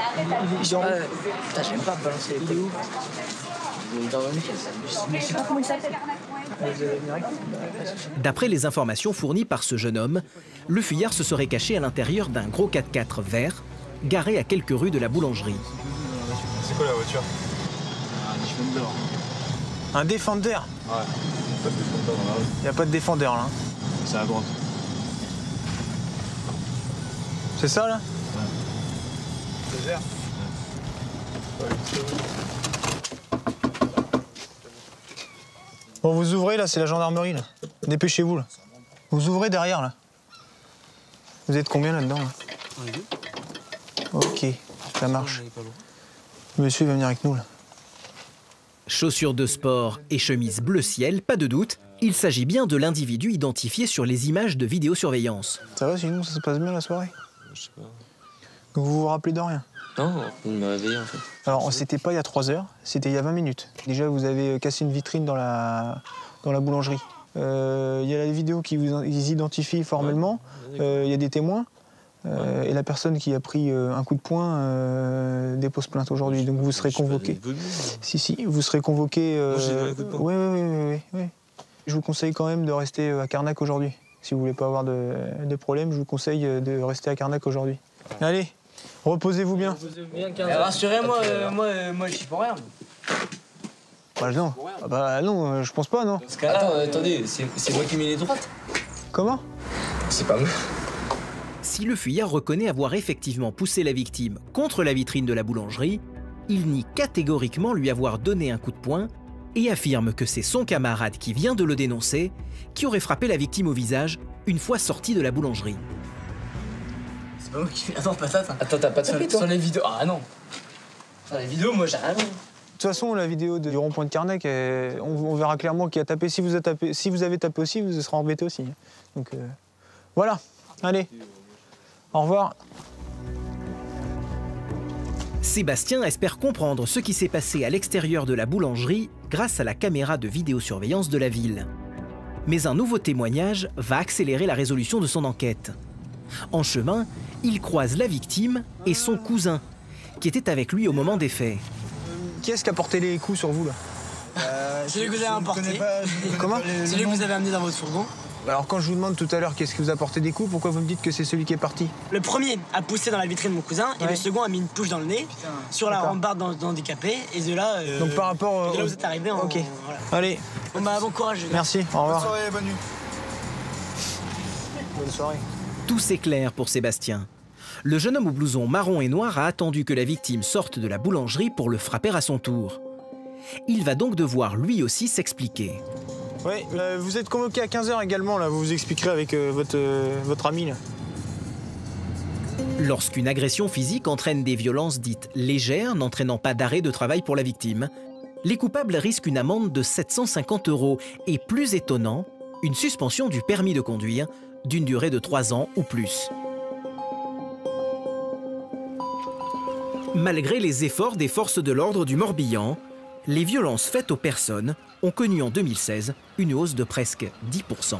[SPEAKER 26] Putain, j'aime pas balancer les coups. Il dort dans le week-end. Mais je sais pas comment il s'appelle.
[SPEAKER 1] D'après les informations fournies par ce jeune homme, le fuyard se serait caché à l'intérieur d'un gros 4x4 vert, garé à quelques rues de la boulangerie.
[SPEAKER 5] C'est quoi la voiture?
[SPEAKER 7] Un Defender. Un Defender?
[SPEAKER 5] Ouais. Pas de Defender dans la rue.
[SPEAKER 7] Il n'y a pas de Defender là.
[SPEAKER 5] C'est à droite.
[SPEAKER 7] C'est ça là?
[SPEAKER 5] Ouais.
[SPEAKER 7] C'est vert. Bon, vous ouvrez là, c'est la gendarmerie là. Dépêchez-vous là. Vous ouvrez derrière là. Vous êtes combien là-dedans là? Ok, ça marche. Monsieur va venir avec nous là.
[SPEAKER 1] Chaussures de sport et chemise bleu ciel, pas de doute, il s'agit bien de l'individu identifié sur les images de vidéosurveillance.
[SPEAKER 7] Ça va sinon, ça se passe bien la soirée?
[SPEAKER 5] Je sais pas.
[SPEAKER 7] Donc vous vous rappelez de rien?
[SPEAKER 26] Non, il m'a réveillé en fait.
[SPEAKER 7] Alors c'était pas il y a 3 heures, c'était il y a 20 minutes. Déjà vous avez cassé une vitrine dans la boulangerie. Il y a la vidéo qui vous identifie formellement, il y a des témoins. Et la personne qui a pris un coup de poing dépose plainte aujourd'hui, donc vous serez convoqué. Si, vous serez convoqué. Oui. Je vous conseille quand même de rester à Carnac aujourd'hui. Si vous voulez pas avoir de problème, je vous conseille de rester à Carnac aujourd'hui. Allez, reposez-vous bien.
[SPEAKER 26] Rassurez-moi, moi je suis pour rien.
[SPEAKER 7] Non, je pense pas, non.
[SPEAKER 26] Attends, attendez, c'est moi qui mets les droites.
[SPEAKER 7] Comment?
[SPEAKER 26] C'est pas moi.
[SPEAKER 1] Si le fuyard reconnaît avoir effectivement poussé la victime contre la vitrine de la boulangerie, il nie catégoriquement lui avoir donné un coup de poing et affirme que c'est son camarade qui vient de le dénoncer qui aurait frappé la victime au visage une fois sorti de la boulangerie.
[SPEAKER 26] C'est pas moi qui fais... Attends, patate. Attends, t'as pas de sur les vidéos. Ah non. Sur les vidéos, moi j'ai rien. De
[SPEAKER 7] toute façon, la vidéo du rond-point de Carnac, on verra clairement qui a tapé. Si vous avez tapé aussi, vous serez embêté aussi. Donc voilà, allez. Au revoir.
[SPEAKER 1] Sébastien espère comprendre ce qui s'est passé à l'extérieur de la boulangerie grâce à la caméra de vidéosurveillance de la ville. Mais un nouveau témoignage va accélérer la résolution de son enquête. En chemin, il croise la victime et son cousin, qui était avec lui au moment des faits.
[SPEAKER 7] Qui est-ce qui a porté les coups sur vous là?
[SPEAKER 26] Celui que vous avez emporté.
[SPEAKER 7] Comment?
[SPEAKER 26] Celui que vous avez amené dans votre fourgon.
[SPEAKER 7] Alors quand je vous demande tout à l'heure qu'est-ce qui vous a porté des coups, pourquoi vous me dites que c'est celui qui est parti?
[SPEAKER 26] Le premier a poussé dans la vitrine mon cousin et le second a mis une touche dans le nez sur la rambarde d'handicapé et de là.
[SPEAKER 7] Donc par rapport.
[SPEAKER 26] De là vous êtes arrivé.
[SPEAKER 7] Ok.
[SPEAKER 26] Voilà.
[SPEAKER 7] Allez.
[SPEAKER 26] Bon courage.
[SPEAKER 7] Merci. Au revoir.
[SPEAKER 4] Bonne soirée, bonne nuit.
[SPEAKER 7] Bonne soirée.
[SPEAKER 1] Tout s'éclaire pour Sébastien. Le jeune homme au blouson marron et noir a attendu que la victime sorte de la boulangerie pour le frapper à son tour. Il va donc devoir lui aussi s'expliquer.
[SPEAKER 7] Oui, vous êtes convoqué à 15h également, là, vous vous expliquerez avec votre ami. Là.
[SPEAKER 1] Lorsqu'une agression physique entraîne des violences dites légères, n'entraînant pas d'arrêt de travail pour la victime, les coupables risquent une amende de 750 € et, plus étonnant, une suspension du permis de conduire d'une durée de 3 ans ou plus. Malgré les efforts des forces de l'ordre du Morbihan, les violences faites aux personnes ont connu en 2016 une hausse de presque 10%.